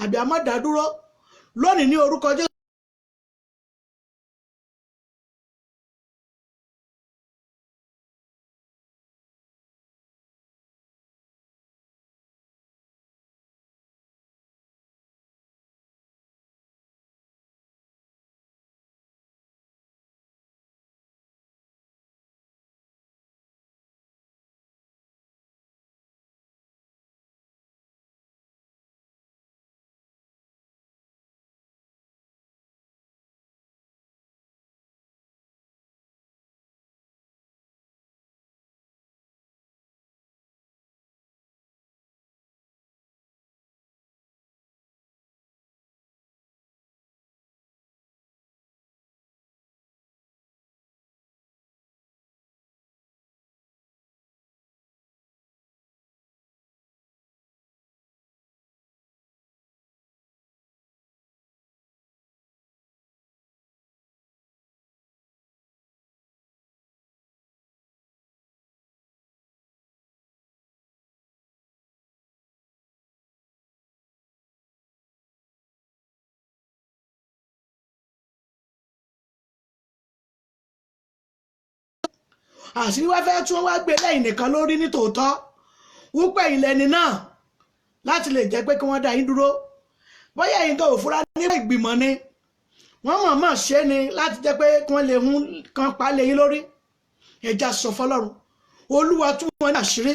àbí a má dá dúró lónìí ní orúkọ Jésù. àṣírí wá fẹ́ tún wá gbé lẹ́yìn nìkan lórí ní tòótọ́ wípé ìlẹ́ni náà láti lè jẹ́ pé kí wọ́n dá yín dúró bóyá yín gan òfurá nígbà ìgbìmọ̀ ni wọ́n mọ̀ọ́mọ̀ ṣe ni láti jẹ́ pé kí wọ́n lè hun kan pa lé yín lórí ẹja sọ fọ́lọ́run Olúwa tún wọn ní àṣírí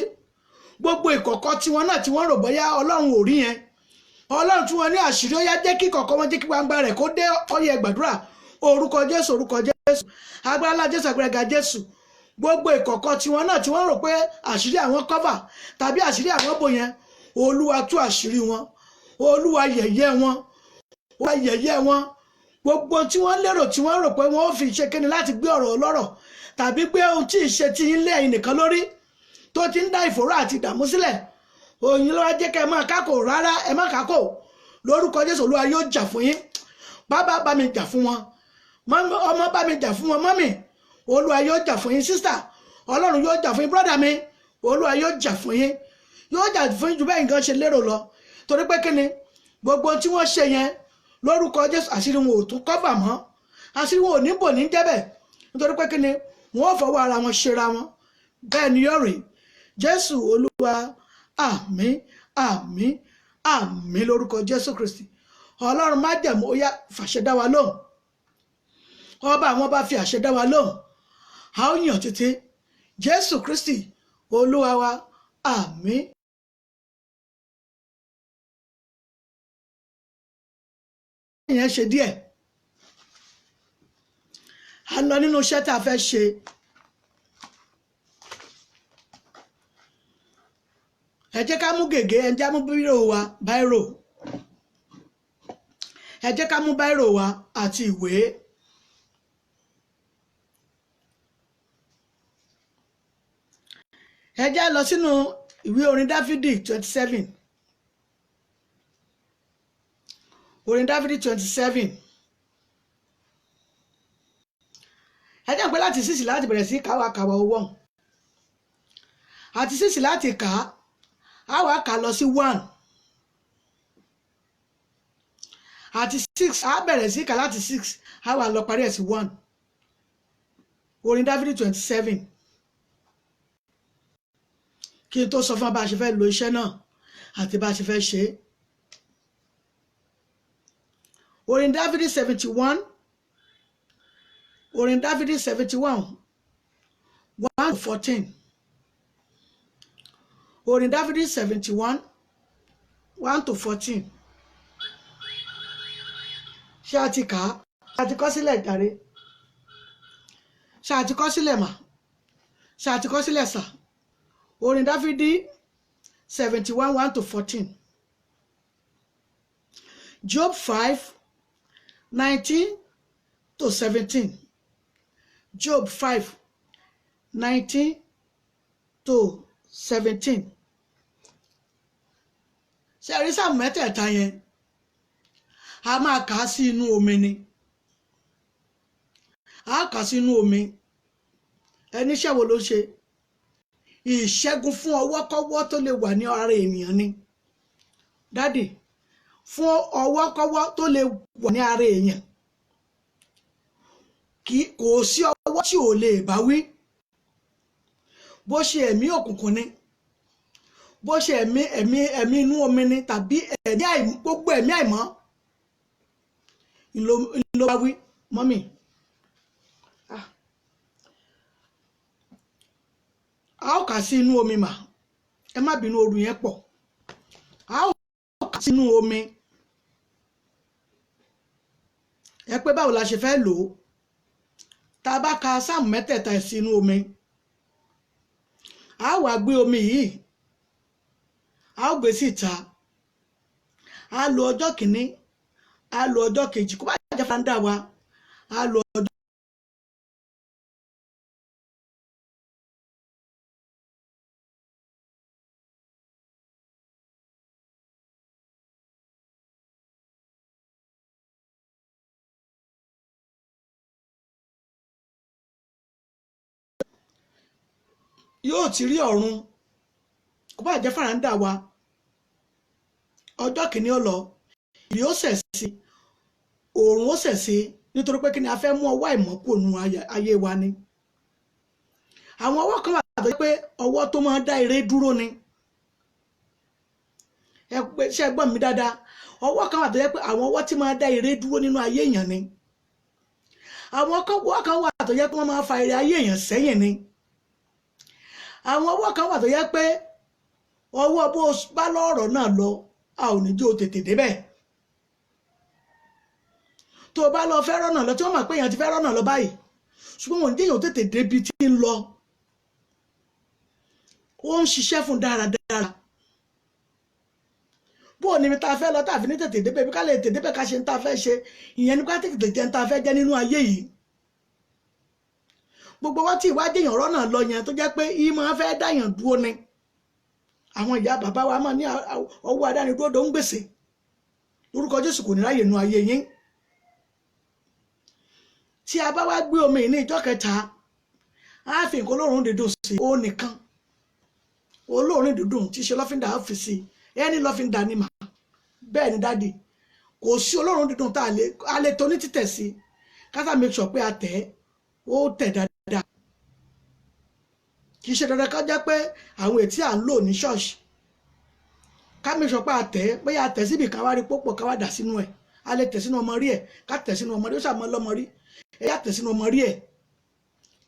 gbogbo ìkọ̀kọ̀ tiwọn náà tí wọ́n rò bóyá Ọlọ́run ò rí yẹn Ọlọ́run tún wọn ní àṣírí ó yá jẹ́ kí ìkọ̀kọ̀ wọn jẹ́ kí gbangba rẹ̀ kó dé ọyẹ gbàdúrà orúkọ Jésù agbára ńlá Jésù agbára ga Jésù gbogbo ìkọ̀kọ̀ tiwọn náà tí wọ́n rò pé àṣírí àwọn kọ́fà tàbí àṣírí àwọn bò yẹn Olúwa tú àṣírí wọn Olúwa yẹ̀yẹ́ wọn Olúwa yẹ̀yẹ́ wọn gbogbo tí wọ́n lérò tí wọ́n rò pé wọ́n ó fi ṣe kíni láti gbé ọ̀rọ̀ ọlọ́rọ̀ tàbí gbé ohun tí ìṣe ti ń lé ẹ̀yin nìkan lórí tó ti ń dá ìfòró àti ìdààmú sílẹ̀ òyìn ló wá jẹ́ kẹ́ ẹ máa kákò rárá ẹ má kákò lórúkọ Jésù Olúwa yóò jà fún yín bàbá bá mi jà fún wọn ọmọ bá mi jà fún wọn mọ́mì Olúwa yóò jà fún yín sísítà Ọlọ́run yóò jà fún yín brọ́dà mi Olúwa yóò jà fún yín ju bẹ́ẹ̀ nǹkan ṣe lérò lọ torí pé kíni gbogbo tí wọ́n ṣe yẹn lórúkọ Jésù àṣírí wọn ò tún kọ́fà mọ́ àṣírí wọn ò ní bò ní jẹ́bẹ̀ nítorí pé kíni wọn ò fọwọ́ ara wọn ṣera wọn bẹ́ẹ̀ ni yóò rí Jésù Olúwa àmín àmín àmín lórúkọ Jésù Kristi Ọlọ́run má jẹ̀mú ó yá fàṣẹ dá wa lóhùn ọba àwọn bá fi àṣẹ dá wa lóhùn a ó yàn títí Jésù Kristi Olúwa wa àmín. ìyẹn ṣe díẹ̀ a lọ nínú iṣẹ́ tá a fẹ́ ṣe. ẹ jẹ́ ká mú gègé, ẹ jẹ́ mú báírò ẹ jẹ́ ká mú báírò wa àti ìwé. ẹ jẹ́ lọ sínú ìwé orin Dáfídì 27. orin Dáfídì 27. ẹ jẹ́ pé láti 6 láti bẹ̀rẹ̀ sí kàwá owó àti 6 láti kà á wá kà lọ sí 1 àti 6 á bẹ̀rẹ̀ sí kà láti 6 á wá lọ parí ẹ̀ sí 1. orin Dáfídì 27. kí n tó sọ fún bá a ṣe fẹ́ lo iṣẹ́ náà àti bá a ṣe fẹ́ ṣe é. orin Dáfídì 71. orin Dáfídì 71 1 to 14. orin Dáfídì 71 1 to 14. ṣé a ti kà á? ṣé a ti kọ sílẹ̀ jàre? ṣé a ti kọ sílẹ̀ mà? ṣé a ti kọ sílẹ̀ sà? orin Dáfídì 71 1 to 14. Job 5 19 to 17. Job 5 19 to 17. ṣé ẹ rí sáàmù mẹ́tẹ̀ẹ̀ta yẹn a máa kà á sí inú omi ni. a kà á sí inú omi. ẹni iṣẹ́ wo ló ṣe? ìṣẹ́gun fún ọwọ́kọ́wọ́ tó lè wà ní ara ènìyàn ni. dádì, fún ọwọ́kọ́wọ́ tó lè wà ní ara èèyàn kò sí ọwọ́ tí ò lè bá wí. bó ṣe ẹ̀mí òkùnkùn ni, bó ṣe ẹ̀mí inú omi ni, tàbí gbogbo ẹ̀mí àìmọ́ ló bá wí. mọ́mì, a ó kà sí inú omi mà, ẹ má bínú, ooru yẹn pọ̀. a ó kà sí inú omi. ẹ pé báwo la ṣe fẹ́ lò ó? tá a bá ka sáàmù mẹ́tẹ̀ẹ̀ta sínú omi, a wá gbé omi yìí, a ó gbé síta. a lo ọjọ́ kìíní, a lo ọjọ́ kejì, kó bá jẹ́ fáńdà wa, a lo ọjọ́. yóò ti rí ọ̀run, kó bá jẹ́ fáńdà wa. ọjọ́ kìíní ó lọ, ìrì ó sẹ̀ sí, òòrùn ó sẹ̀ sí, nítorí pé kí ni a fẹ́ mú ọwọ́ àìmọ́ kúrò nínú ayé wa ni. àwọn ọwọ́ kan wà tó jẹ́ pé ọwọ́ tó máa ń dá ire dúró ni. ṣé ẹ gbọ́ mi dáadáa? ọwọ́ kan wà tó jẹ́ pé àwọn ọwọ́ tí máa ń dá ire dúró nínú ayé èèyàn ni. àwọn ọwọ́ kan wà tó jẹ́ pé wọ́n máa ń fa ire ayé èèyàn sẹ́yìn ni. àwọn ọwọ́ kan wà tó jẹ́ pé ọwọ́ bó bá lọ́rọ̀ náà lọ, a ò ní jẹ́ o tètè débẹ̀. tó o bá lọ fẹ́ rọ́nà lọ, tí wọ́n mọ̀ pé èèyàn ti fẹ́ rọ́nà lọ báyìí, ṣùgbọ́n wọn ò ní jẹ́ èèyàn tètè débi tí ń lọ. ó ń ṣiṣẹ́ fún dáradára. bó o níbi tá a fẹ́ lọ tá a fi ní tètè débẹ̀, bí ká lè tètè débẹ̀ ká ṣe ń tá a fẹ́ ṣe, ìyẹn ní ká tètè jẹ́ ń tá a fẹ́ jẹ́ nínú ayé yìí. gbogbo wa tí ìwádìí èèyàn rọ́nà lọ yẹn tó jẹ́ pé ìmọ̀ fẹ́ dáyàn dúró ni. àwọn ìyá bàbá wa máa ní ọwọ́ adánidúró tó ń gbèsè. lórúkọ Jésù kò ní ráyè nu ayé yín. tí a bá wá gbé omi ní ìjọ kẹta, á fi nǹkan olóòórùn dídùn sí ó nìkan. olóòórùn dídùn tí ṣe lọ́fíńdà á fi sí ẹni lọ́fíńdà ni mà. bẹ́ẹ̀ ni dádì, kò sí olóòórùn dídùn tá a lè tó ní títẹ̀ sí. kátà make sure pé a tẹ̀ ó tẹ̀ dáadáa. kì í ṣe dandan ká jẹ́ pé àwọn ètí à ń lò ní ṣọ́ọ̀ṣì ká make sure pé a tẹ̀, bóyá a tẹ̀ síbi ká wá rí púpọ̀ ká wá dà sínú ẹ̀. a lè tẹ̀ sínú ọmọ rí ẹ̀, ká tẹ̀ sínú ọmọ rí, ó ṣàmọ́ lọ́mọ rí, ẹ̀yà tẹ̀ sínú ọmọ rí ẹ̀.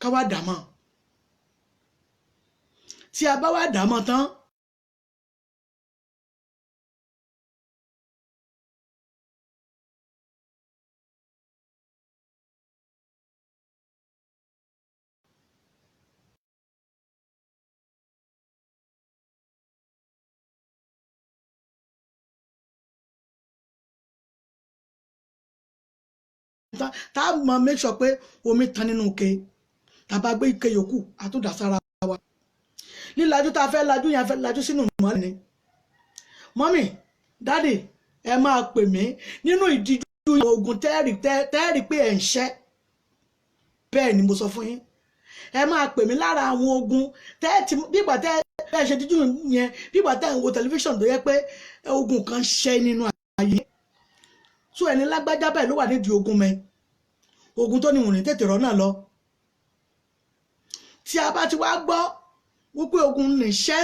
ká wá dà mọ́ tí a bá wá dà mọ́ tán tá a mọ̀ make sure pé omi tán nínú ike tàbá gbé ike yòókù àtúndà sára wa lílajú tá a fẹ́ lajú yẹn a fẹ́ lajú sínú ìmọ́lẹ̀ ni mọ́mì dáàdì ẹ máa pè mí nínú ìdíjú ogun tẹ́ẹ̀rì pé ẹ̀ ń ṣẹ́ bẹ́ẹ̀ ni mo sọ fún yín ẹ máa pè mí lára àwọn ogun tẹ́ẹ̀tì bígbà tẹ́ẹ̀ ṣe díjú yẹn bígbà tẹ́ẹ̀ ń wo tẹlifíṣàn tó yẹ pé ogun kan ṣẹ́ nínú ayé tó ẹni lágbájá bẹ́ẹ̀ ló wà nídìí ogun mẹ́ ogun tó ní wùn ní tètè rọ́nà lọ tí a bá ti wá gbọ́ wípé ogun nìṣẹ́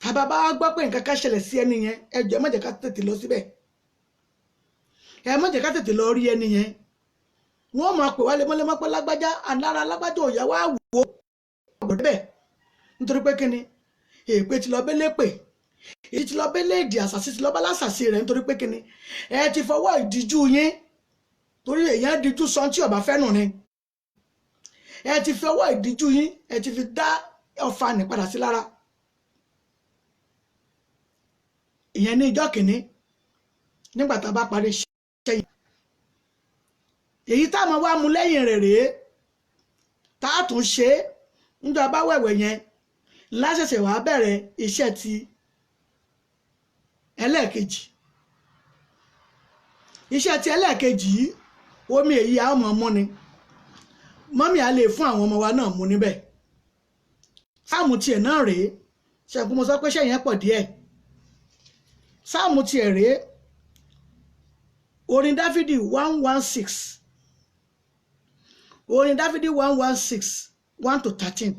tàbá bá gbọ́ pé nǹkan ká ṣẹlẹ̀ sí ẹni yẹn ẹ jọ̀ọ́ ẹ má jẹ́ ká tètè lọ síbẹ̀ ẹ má jẹ́ ká tètè lọ rí ẹni yẹn wọ́n máa pè wá lemọ́lemọ́ pé lágbájá alára lágbájá òyà wá wò ó ọ̀gbọ̀dẹ́ bẹ̀ nítorí pé kíni èpè ti lọ bẹ́lẹ́ pè èyí ti lọ bẹ́lẹ́ èdè àṣàṣì ti lọ bá lásàṣì rẹ̀ nítorí pé kíni ẹ ti fọwọ́ ìdíjú yín torí èèyàn díjú sọ tí ọba fẹ́ nù ni ẹ ti fọwọ́ ìdíjú yín ẹ ti fi dá ọfà ní padà sí lára ìyẹn ní ìjọ́ kìíní nígbà tá a bá parí iṣẹ́ yìí èyí táwọn wá mú lẹ́yìn rẹ̀ rèé tá a tún ṣe é níjọ́ bá wẹ̀wẹ̀ yẹn láṣẹ̀ṣẹ̀ wàá bẹ̀rẹ̀ iṣẹ́ ti ẹlẹ́ẹ̀kejì iṣẹ́ ti ẹlẹ́ẹ̀kejì yìí omi èyí a mọ̀ mú ni mọ́mí a lè fún àwọn ọmọ wa náà mú níbẹ̀ sáàmù tiẹ̀ náà rèé ṣẹ̀kú mo sọ pé ṣẹ̀yìn pọ̀ díẹ̀ sáàmù tiẹ̀ rèé orin dáfídì 116 orin dáfídì 116 1-13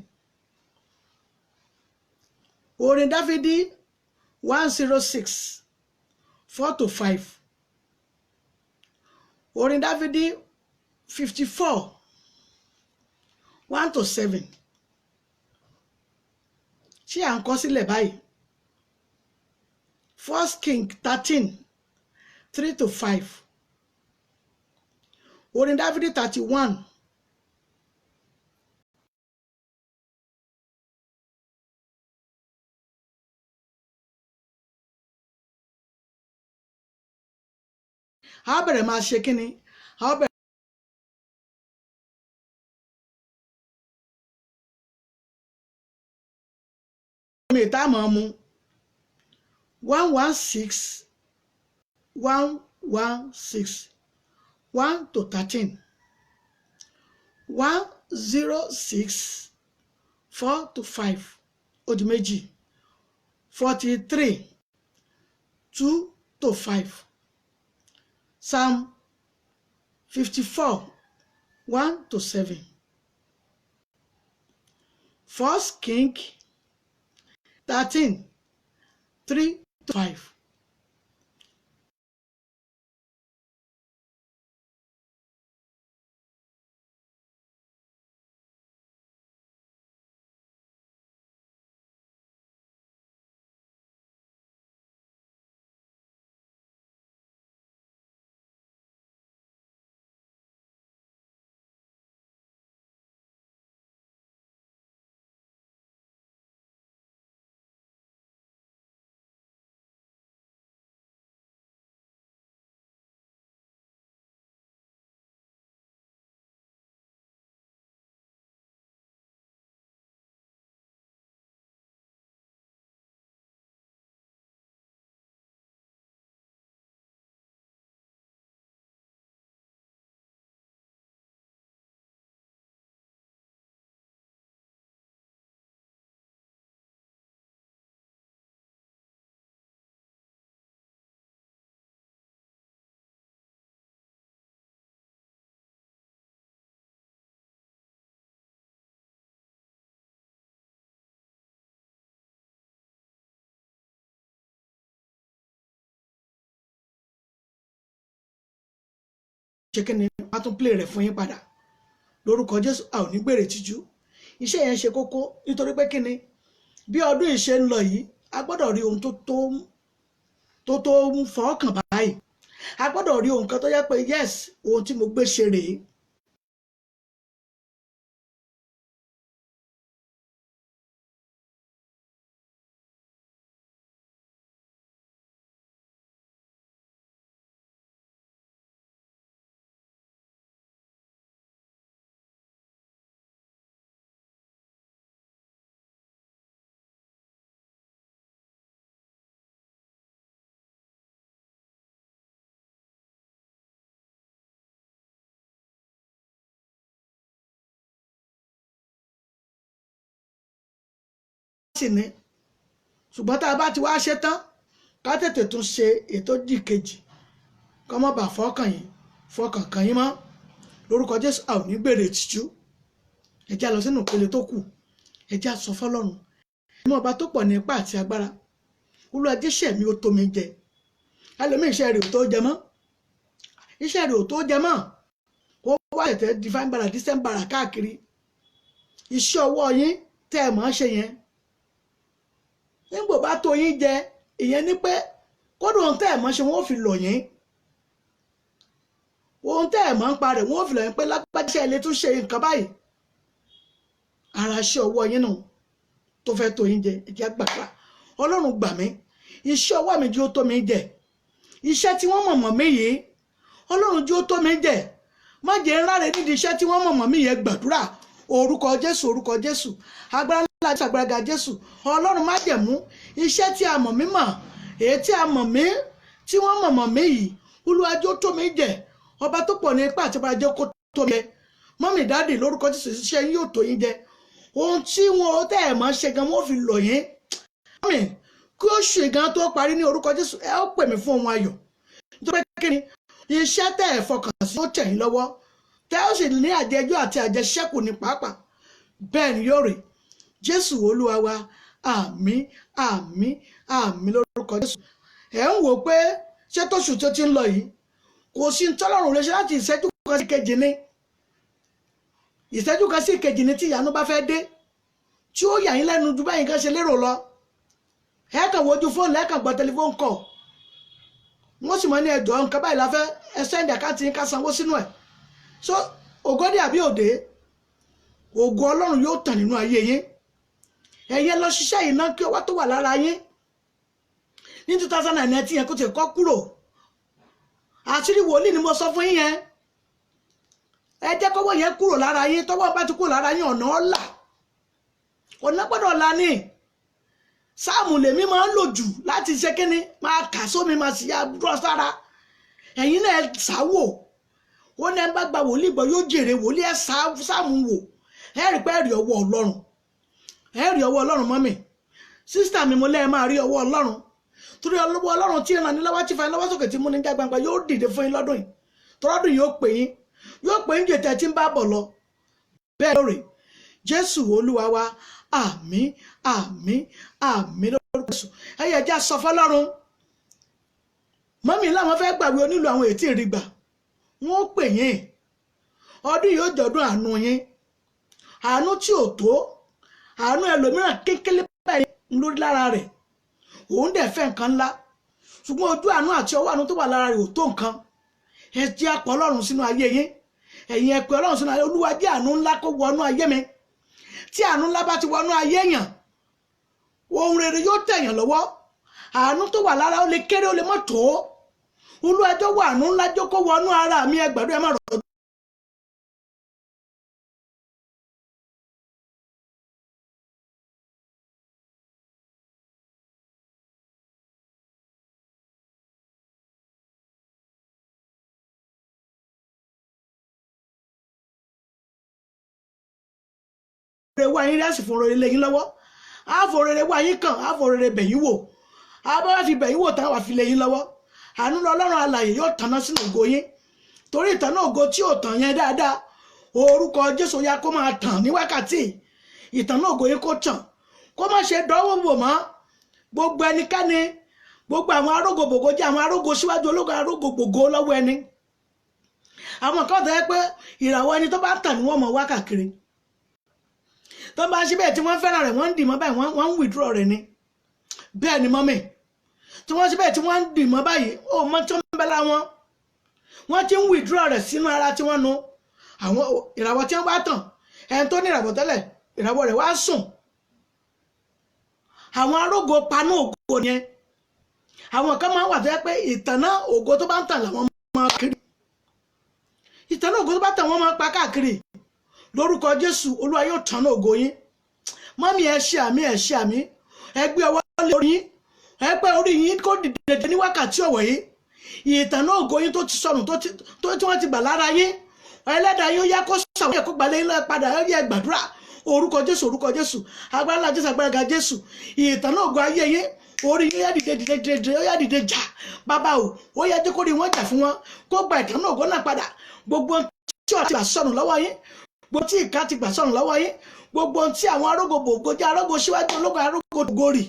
orin dáfídì 106 4-5 orin dáfídì 54 1-7 tí à ń kọ sílẹ̀ báyìí 1 King 13 3-5 orin dáfídì 31 a bẹ̀rẹ̀ máa ṣe kíni a bẹ̀rẹ̀ mi ìta mọ̀ mu 116 116 1-13 106 4-5 odi méjì 43 2-5 Psalm 54 1-7 1 King 13 3-5 ṣe kí ni wọ́n tún play rẹ̀ fún yín padà lórúkọ Jésù a ò ní gbèrè tìjú. Iṣẹ́ yẹn ṣe kókó nítorí pé kíni bí ọdún yìí ṣe ń lọ yìí a gbọ́dọ̀ rí ohun tó ń fọkàn báyìí. A gbọ́dọ̀ rí ohun kan tó yẹ pé yes ohun tí mo gbé ṣe rèé. Sì ni ṣùgbọ́n tá a bá ti wá ṣe tán ká tètè tún ṣe ètò dìkejì kọ́ mọ́ bá fọkàn kàn yín mọ́ lórúkọ Jésù a ò ní gbèrè tìjú. Ẹ jẹ́ á lọ sínú ìpele tó kù, ẹ jẹ́ á sọ fọ́lọ́run ẹ̀mí ọba tó pọ̀ ní ipá àti agbára. Olúwa jẹ́ iṣẹ́ mi ó tó mi jẹ. Ẹlòmíì iṣẹ́ rẹ̀ ò tó jẹ mọ́, iṣẹ́ rẹ̀ ò tó jẹ mọ́, kó wá tètè divine bara December káàkiri. Iṣẹ́ ọwọ́ yín tẹ́ ẹ mọ̀ ṣe yẹn nígbò bá tó yín jẹ, ìyẹn ní pé kódà ohun tẹ́ ẹ̀ mọ́ ṣe wọ́n ò fi lọ̀ yín, ohun tẹ́ ẹ̀ mọ́ ń parẹ̀ wọ́n ò fi lọ̀ yín pé lágbájá ilé tún ṣe nǹkan báyìí. Ara iṣẹ́ ọwọ́ yín nù tó fẹ́ tó yín jẹ. Ẹ jẹ́ á gbàdúrà. Ọlọ́run gbà mí, iṣẹ́ ọwọ́ mi jẹ́ ó tó mi jẹ. Iṣẹ́ tí wọ́n mọ̀mọ́ mi yìí Ọlọ́run jẹ́ ó tó mi jẹ. Má jẹ́ ń ráre nídìí iṣẹ́ tí wọ́n mọ̀mọ́ mi yẹn. Gbàdúrà orúkọ Jésù, orúkọ Jésù, agbára ńlá àti agbára Jésù. Ọlọ́run má jẹ̀mú iṣẹ́ tí a mọ̀ mí mọ̀, èyí tí a mọ̀ mí tí wọ́n mọ̀mọ́ mi yìí Olúwa jẹ́ ó tó mi jẹ. Ọba tó pọ̀ ní ipá àti agbára jẹ́ kó tó mi jẹ. Mọ́mì dáàdì lórúkọ Jésù iṣẹ́ yín yóò tó yín jẹ. Ohun tí wọn ò tẹ́ ẹ̀ mọ́ ṣe gan wọ́n fi lọ̀ yín. Mọ́mì kí oṣù ìgan tó parí ní orúkọ Jésù ẹ ó pè mí fún ohun ayọ̀. Nítorí pé kí ni iṣẹ́ tẹ́ ẹ̀ fọkàn sí ó tẹ̀ yín lọ́wọ́, tẹ́ ó sì ní àjẹjọ́ àti àjẹṣẹ́kù ní pàápàá. Bẹ́ẹ̀ ni yóò rí. Jésù Olúwa wa, àmín àmín àmín lórúkọ Jésù. Ẹ ń wò pé ṣé tóṣù tó ti ń lọ yìí kò sí ní tọ́lọ́run lè ṣe láti ìṣẹ́jú kan sí kejì ni. Ìṣẹ́jú kan sí kejì ni tí ìyanu bá fẹ́ dé tí ó yà yín lẹ́nu ju báyìí kan ṣe lérò lọ. Ẹ kàn wojú fóònù, ẹ kàn gbọ́ tẹlifóònù kọ̀, wọ́n sì mọ ní ẹjọ́ nǹkan báyìí la fẹ́ ẹ sẹ́ndì àkáǹtì yín ká sanwó sínú ẹ̀. So ògòdì àbí òde, ògo Ọlọ́run yóò tàn nínú ayé yín. Ẹ̀yẹ lọ ṣiṣẹ́ yìí náà kí ọwọ́ tó wà lára yín ní 2019 yẹn kó ti kọ́ kúrò. Àṣírí wòlíì ni mo sọ fún yín yẹn. Ẹ jẹ́ kọ́wọ́ yẹn kúrò lára yín. Tọ́wọ́ bá ti kúrò lára yín ọ̀nà ọ̀la, ọ̀nà gbọ́dọ̀ la ní. Sáàmù lèmi máa ń lò jù láti ṣe kíni máa kà sómi máa sì ya dúró sára. Ẹ̀yin náà ẹ sáwò, ó ní ẹ bá gba wòlíì gbọ́ yóò jèrè wòlíì. Ẹ sáàmù wò, ẹ rí pé ẹ rí ọwọ́ Ọlọ́run, ẹ rí ọwọ́ Ọlọ́run. Mọ́mì sísítà mi mo lẹ́ ẹ máa rí ọwọ́ Ọlọ́run, torí ọwọ́ Ọlọ́run tí ìrànní lọ́wọ́ tí fa lọ́wọ́ sókè tí mú ní já gbangba yóò dìde fún yín lọ́dún yìí. Tọ́lọ́dún yóò pè yín jètè tí ń bá bọ̀ lọ. Bẹ́ẹ̀ lórí Jésù Olúwa wa, àmín àmín àmín lórúkọ Jésù. Ẹ yẹ já sọ fọ́lọ́run. Mọ́mì láwọn fẹ́ gbàgbé onílù àwọn ètí ìrìgbà, wọ́n ó pè yín. Ọdún yóò jọdún àánú yín, àánú tí ò tó, àánú ẹlòmíràn kékeré báyìí lórí lára rẹ̀. Òun dẹ̀ fẹ́ nǹkan ńlá ṣùgbọ́n ojú àánú àti ọwọ́ àánú tó wà lára rẹ̀ ò tó nǹkan. Ẹ jẹ́ á pè Ọlọ́run sínú ayé yín. Ẹ̀yin ẹ pè Ọlọ́run sínú ayé. Olúwa jẹ́ àánú ńlá kó wọnú ayé mi. Tí àánú ńlá bá ti wọnú ayé èèyàn, ohun rere yóò tẹ̀yàn lọ́wọ́. Àánú tó wà lára ó lè kéré ó lè mọ́ tó. Olúwa jọ̀ọ́ wá àánú ńlá jọ̀ọ́ kó wọnú ara mi. Ẹ gbàdúrà, ẹ má rọ̀. Rere wá yín rí àsìfò rere lé yín lọ́wọ́. Àfò rere wá yín kàn, àfò rere bẹ̀yìn wò. Àbá wá fi bẹ̀yìn wò tán wá fi lé yín lọ́wọ́. Àánú Ọlọ́run alààyè yóò tanná sínú ògo yín. Torí ìtànná ògo tí ò tàn yẹn dáadáa, orúkọ Jésù ya kó máa tàn ní wákàtí. Ìtànná ògo yín kó tàn, kó má ṣe dánwò wò mọ́. Gbogbo ẹnikẹ́ni, gbogbo àwọn arógòbògò jẹ́ àwọn arógò síwájú ológo arógòbògò lọ́wọ́ ẹni. àwọn kan tó yẹ pé ìràwọ̀ ẹni tó bá tàn ní wọ́n mọ̀ wá káàkiri tó bá ṣe bẹ́ẹ̀ tí wọ́n fẹ́ràn rẹ̀ wọ́n ń dì mọ́ báyìí wọ́n ń withdraw rẹ̀ ni bẹ́ẹ̀ ni mọ́mì tí wọ́n ṣe bẹ́ẹ̀ tí wọ́n ń dì mọ́ báyìí ó mọ́ tí wọ́n ń bẹ́lá wọ́n ti ń withdraw rẹ̀ sínú ara tí wọ́n nu àwọn ìràwọ̀ tí wọ́n bá tàn ẹni tó ní ìràwọ̀ tẹ́lẹ̀ ìràwọ̀ rẹ̀ wá sùn àwọn arógo paná ògo yẹn àwọn kan máa ń wà tó yẹ pé ìtànná ògo tó bá ń tàn làwọn máa kiri ìtànná ògo tó bá tàn wọ́n máa pa káàkiri lórúkọ Jésù Olúwa yóò tàn ògo yín mọ́mí ẹ ṣe àmì ẹ gbé ọwọ́ lé orí yín ẹ pé orí yín kó dìde ní wákàtí ọ̀wọ̀ yìí ìtànná ògo yín tó ti sọnù tó tí wọ́n ti gbà lára yín ẹlẹ́dàá yóò yá kó sàwọn ẹ̀kọ́ gbalẹ̀ yín padà ẹ yẹ gbàdúrà orúkọ Jésù agbára Jésù agbára Jésù ìtànná ògo ayé yín orí yóò yá dìde ó yá dìde jà bàbá o ó yá jẹ́ kó rí wọn jà fún wọn kó gba ìtànná ògo náà padà gbogbo tí wọ́n ti gbà sọnù lọ́wọ́ yín gbogbo tí ìka ti gbà sọnù lọ́wọ́ yín gbogbo tí àwọn arógo bògo jẹ́ arógo síwájú ológo arógo gòrì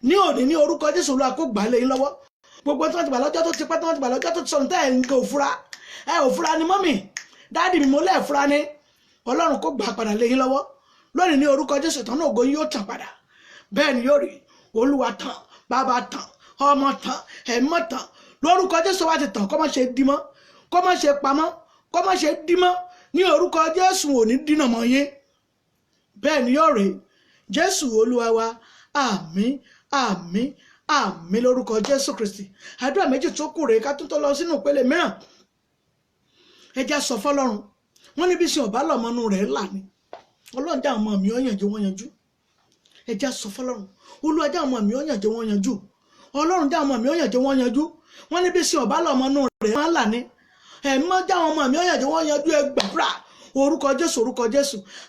ní òní ní orúkọ Jésù Olúwa kó gbà lé yín lọ́wọ́ gbogbo tí wọ́n ti gbà lọ́jọ́ tó ti pẹ́ tí wọ́n ti gbà lọ́jọ́ tó ti sọnù tẹ́ ẹ̀ ń gé òfura òfura ni mọ́mì dáàdì mi mo lẹ́ fura ni Ọlọ́run kó gbà padà lé yín lọ́wọ́ lónìí ní orúkọ Jésù ìtànná ògo yín yóò tàn padà bẹ́ẹ̀ ni yóò rí Olúwa tàn bàbá tàn ọmọ tàn ẹ̀mọ́ tàn lórúkọ Jésù wá ti tàn kó má ṣe dí mọ́ kó má ṣe pamọ́ kó má ṣe dí mọ́ ní orúkọ Jésù ò ní dínà mọ́ yín bẹ́ẹ̀ ni yóò rí Jésù Olúwa wa àmín àmín àmín lórúkọ Jésù Kristi àdúrà méjì tó kù rèé ká tún tó lọ sínú ìpele mìíràn ẹ já sọ fọ́lọ́run wọ́n níbi sin ọ̀bá lọ́mọnú rẹ̀ là ní Ọlọ́run dá àwọn ọmọ mi ó yànjú wọ́n yanjú ẹ já sọ fọ́lọ́run Olúwa dá àwọn ọmọ mi ó yànjú wọ́n yanjú Ọlọ́run dá àwọn ọmọ mi ó yànjú wọ́n yanjú wọ́n níbi sin ọ̀bá lọ́mọnú rẹ̀ wọ́n là ní ẹ̀mọ́ dá àwọn ọmọ mi ó yànjú wọ́n yanjú ẹ gbàdúrà orúkọ Jésù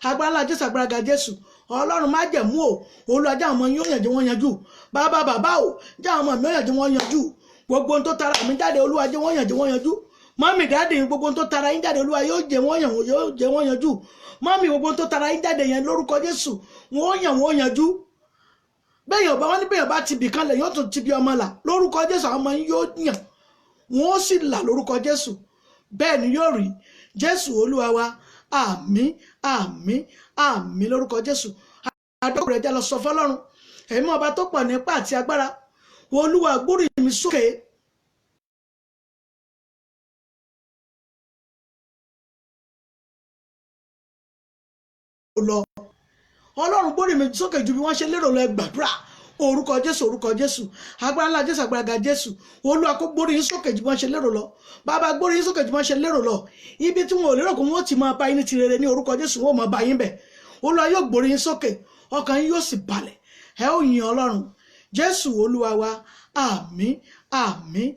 agbára Jésù agbára Jésù Ọlọ́run má jẹ̀mú o Olúwa dá àwọn ọmọ yín ó yànjú wọ́n yanjú bàbá o dá àwọn ọmọ mi ó yànjú wọ́n yanjú gbogbo ohun tó tara mi jáde Olúwa jẹ́ wọ́n yànjú wọ́n yanjú mọ́mì dáàdì gbogbo ohun tó tara yín jáde Olúwa yóò jẹ́ wọ́n yanjú mọ́mì gbogbo ohun tó tara yín jáde yẹn lórúkọ Jésù wọ́n yanjú bẹ́yàn bá wọ́n ní bẹ́yàn bá ti bì kan lẹ̀ yóò tún ti bí ọmọ là lórúkọ Jésù àwọn ọmọ yín yóò yàn wọ́n sì là lórúkọ Jésù bẹ́ẹ̀ ni yóò rí Jésù Olúwa wa àmín àmín àmín lórúkọ Jésù àdókò rẹ̀ jẹ́ lọ sọ fọ́lọ́run ẹ̀mí ọba tó pọ̀ nípa àti agbára Olúwa gbórí mi sókè lọ Ọlọ́run gbórí mi sókè ju bí wọ́n ṣe lérò lọ ẹ gbàdúrà orúkọ Jésù agbára ńlá Jésù agbára Jésù Olúwa kó gbórí yín sókè ju bí wọ́n ṣe lérò lọ bàbá gbórí yín sókè ju bí wọ́n ṣe lérò lọ ibi tí wọn ò lérò kó wọn ti máa bá yín ní ti rere ní orúkọ Jésù wọn ò máa bá yín bẹ̀ Olúwa yóò gbórí yín sókè ọkàn yín yóò sì balẹ̀ ẹ ó yin Ọlọ́run Jésù Olúwa wa àmín àmín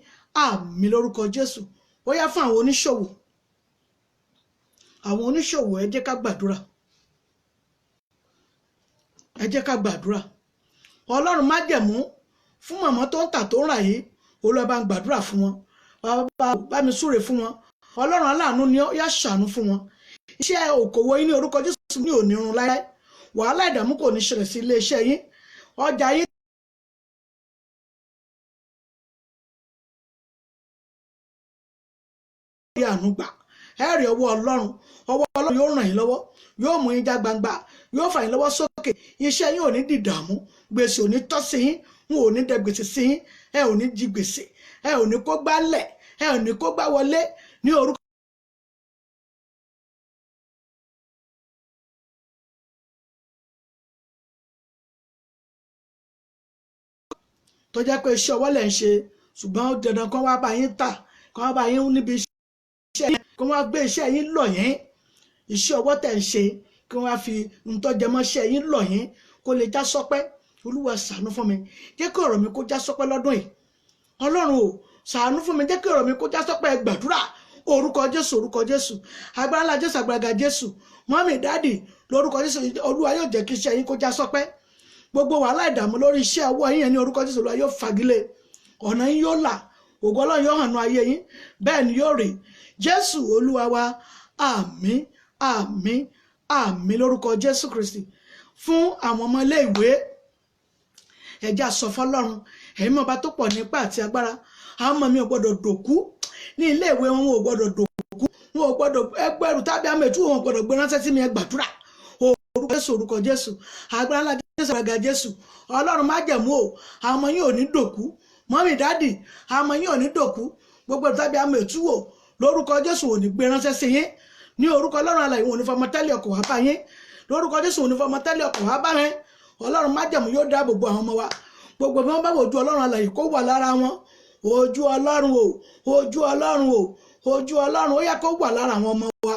àmín lórúkọ Jésù ó yá fún àwọn oníṣòwò ẹ jẹ́ ká gbàdúrà Ọlọ́run má jẹ̀mú fún màmá tó ń tà tó ń rà yìí Olúwa bá ń gbàdúrà fún wọn bá mi súre fún wọn Ọlọ́run aláàánú ni ó yá ṣàánú fún wọn iṣẹ́ òkòwò yín ní orúkọ Jésù ní òní run láyé wàhálà ìdààmú kò ní ṣẹlẹ̀ sí iléeṣẹ́ yín ọjà yín rí àánú gbà ẹ rí ọwọ́ Ọlọ́run yóò ràn yín lọ́wọ́ yóò mú yín já gbangba yóò fà yín lọ́wọ́ sókè iṣẹ́ yín ò ní dìdààmú gbèsè ò ní tọ́ sí yín wọn ò ní dẹ gbèsè sí yín ẹ ò ní jí gbèsè ẹ ò ní kó gbá lẹ̀ ẹ ò ní kó gbá wọlé ní orúkọ tó jẹ́ pé iṣẹ́ ọwọ́ lẹ̀ ń ṣe ṣùgbọ́n dandan kan wá bá yín tà kan wá bá yín níbi iṣẹ́ yín kan wá gbé iṣẹ́ yín lọ̀ yín iṣẹ́ ọwọ́ tẹ̀ ń ṣe kí wọ́n á fi ntọ́jẹmọ́ṣẹ́ yín lọ̀ yín kó lè já sọ́pẹ́ Olúwa ṣàánú fún mi jẹ́ kí ọ̀rọ̀ mi kó já sọ́pẹ́ lọ́dún yìí Ọlọ́run o ṣàánú fún mi jẹ́ kí ọ̀rọ̀ mi kó já sọ́pẹ́ gbàdúrà orúkọ Jésù agbára ńlá Jésù agbára Jésù mọ́mì dáàdì lórúkọ Jésù Olúwa yóò jẹ́ kí iṣẹ́ yín kó já sọ́pẹ́ gbogbo wàhálà ìdààmú lórí iṣẹ́ ọwọ́ yín ní orúkọ Jésù Olúwa yóò fagilé ọ̀nà yín yóò là ògo Ọlọ́run yóò hàn ní ayé yín bẹ́ẹ̀ ni yóò rí Jésù Olúwa wa àmín àmín àmín lórúkọ Jésù Kristi fún àwọn ọmọ ilé ìwé ẹjẹ́ àsọ fọ́lọ́run ẹ̀mí ọba tó pọ̀ nípa àti agbára àwọn ọmọ mi ò gbọ́dọ̀ dòkú ní ilé ìwé wọn ò gbọ́dọ̀ dòkú wọn ò gbọ́dọ̀ ẹgbẹ́rù tàbí àmẹ́tú wọn ò gbọ́dọ̀ gbé ránṣẹ́ sí mi ẹ gbàdúrà orúkọ Jésù agbára ńlá Jésù àgbà Jésù Ọlọ́run má jẹ̀mú o àwọn ọmọ yín ò ní dòkú mọ́mì dáàdì àwọn ọmọ yín ò ní dòkú gbogbo ẹ̀rù tàbí àmẹ́tú wò lórúkọ Jésù ò ní gbé ránṣẹ́ sí yín ní orúkọ Ọlọ́run alààyè wọn ò ní fọmọ tẹ́lẹ̀ ọkọ̀ wá bá yín lórúkọ Jésù ò ní fọmọ tẹ́lẹ̀ ọkọ̀ wá bá yín Ọlọ́run má jẹ̀mú yóò dáàbò bo àwọn ọmọ wa gbogbo bí wọ́n bá wojú Ọlọ́run alààyè kó wà lára wọn ojú Ọlọ́run o ojú Ọlọ́run o ojú Ọlọ́run ó yẹ kó wà lára àwọn ọmọ wa.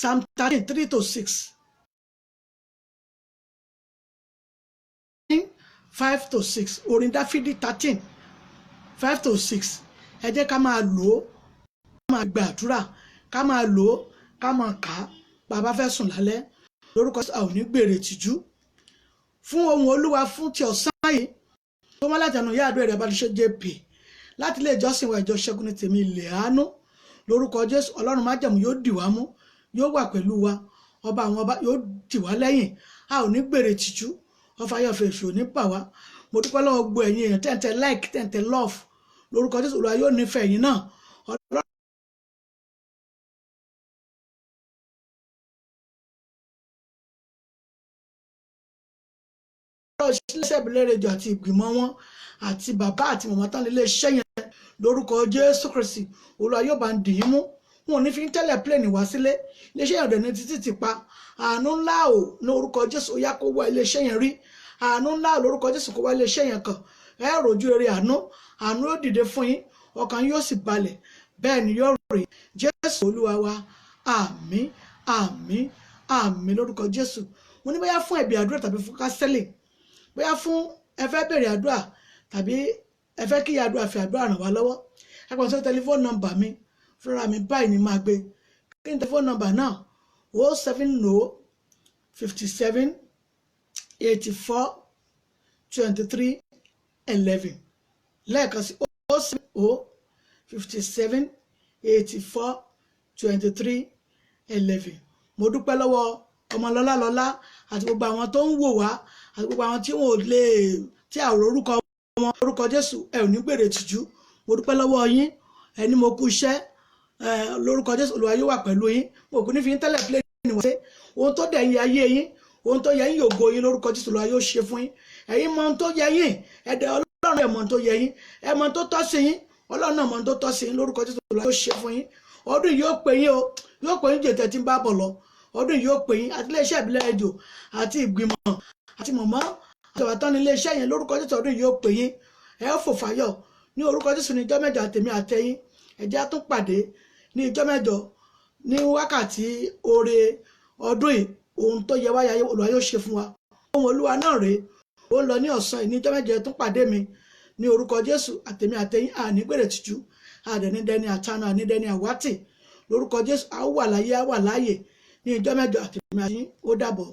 Psalm 13, 3-6. 5-6. Orin Dáfídì 13, 5-6. Ẹ jẹ́ ká máa lò ó, ká máa gbàdúrà, ká máa lò ó, ká máa kà á. Bàbá fẹ́ sùn lálẹ́. Lórúkọ a ò ní gbèrè tìjú. Fún ohun Olúwa fún ti ọ̀sán yìí. Tó wọ́n láti ẹnu ìyá àdúrà Eriabanise JP. Láti ilé ìjọsìn wa ìjọ Ṣẹ́gun ní tèmi ilẹ̀ àánú. Lórúkọ Jésù Ọlọ́run májẹ̀mú yóò dì wá mú. Yóò wà pẹ̀lú wa ọba àwọn ọba yóò dì wá lẹ́yìn a ò ní gbèrè tìjú ọfà ayọ̀fẹ̀ èṣù ní bà wá mo dúpẹ́ lọ́wọ́ gbogbo ẹ̀yin èèyàn tẹ̀ǹtẹ̀ like tẹ̀ǹtẹ̀ love lórúkọ Jésù Olúwa yóò nífẹ̀ẹ́ yín náà iléeṣẹ́ ìbílẹ̀ rédíò àti ìgbìmọ̀ wọn àti bàbá àti màmá tán iléeṣẹ́ yẹn lórúkọ Jésù Kristi Olúwa yóò bá ń dì í mú wọn ò ní fi ń tẹ́lẹ̀ pléènì wá sílé iléeṣẹ́ yẹn ọ̀dẹ̀ ní títí ti pa àánú ńlá ò ní orúkọ Jésù ó yá kó wá iléeṣẹ́ yẹn rí àánú ńlá ò lórúkọ Jésù kó wá iléeṣẹ́ yẹn kàn ẹ rojú eré àánú yóò dìde fún yín ọkàn yóò sì balẹ̀ bẹ́ẹ̀ ni yóò rè Jésù Olúwa wa àmín àmín àmín lórúkọ Jésù mo ní bóyá fún ẹ̀bì àdúrà tàbí fún kásẹ́lì bóyá fún ẹ fẹ́ bèrè àdúrà tàbí ẹ fẹ́ kí àdúrà fi àdúrà ràn wá lọ́wọ́ ẹ kàn sí tẹlifóònù nọ́mbà mi fúnra mi báyìí ni máa gbé kí n tẹlifóònù nọ́mbà náà 07057842311 lẹ́ẹ̀kan sí 07057842311 mo dúpẹ́ lọ́wọ́ ọmọlọ́lá àti gbogbo àwọn tó ń wò wá àti gbogbo àwọn tí wọn ò lè tí àrò orúkọ Jésù ẹ ò ní gbèrè tìjú mo dúpẹ́ lọ́wọ́ yín ẹni mo kú iṣẹ́ lórúkọ Jésù Olúwa yóò wà pẹ̀lú yín mo kò ní fi ń tẹ́lẹ̀ pléènì wá sí ohun tó dẹ̀ yín ayé yín ohun tó yẹ yín yògo yín lórúkọ Jésù Olúwa yóò ṣe fún yín ẹ̀yin mọ ohun tó yẹ yín ẹ̀dẹ̀ Ọlọ́run ẹ̀ mọ ohun tó yẹ yín ẹ̀ mọ ohun tó tọ́ sí yín Ọlọ́run náà mọ ohun tó tọ́ sí yín lórúkọ Jésù Olúwa yóò ṣe fún yín ọdún yóò pè yín o yóò pè yín jẹ̀tẹ̀ tí ń bá bọ̀ lọ ọdún yóò pè yín àti iléeṣẹ́ ìbílẹ̀ rédíò àti ìgbìmọ̀ àti mọ̀mọ́ àti ọ̀tọ́ ní iléeṣẹ́ yẹn lórúkọ Jésù ọdún yóò pè yín ẹ ó fò fáyọ̀ ní orúkọ Jésù ní ìjọ́ mẹ́jọ àtèmi àtẹ̀yìn ẹ jẹ́ á tún pàdé ní ìjọ́ mẹ́jọ ní wákàtí oore ọdún yìí ohun tó yẹ wáyà Olúwa yóò ṣe fún wa ohun Olúwa náà rèé ó ń lọ ní ọ̀sán yìí ní ìjọ́ mẹ́jọ tún pàdé mi ní orúkọ Jésù àtèmi àtẹ̀yìn àní gbèrè tìjú àdẹ̀nídẹ́ni àtànà ànídẹ́ni àwátì lórúkọ Jésù á wà láyé á wà láàyè ní ìjọ́ mẹ́jọ àtèmi àtẹ̀yìn ó dàbọ̀.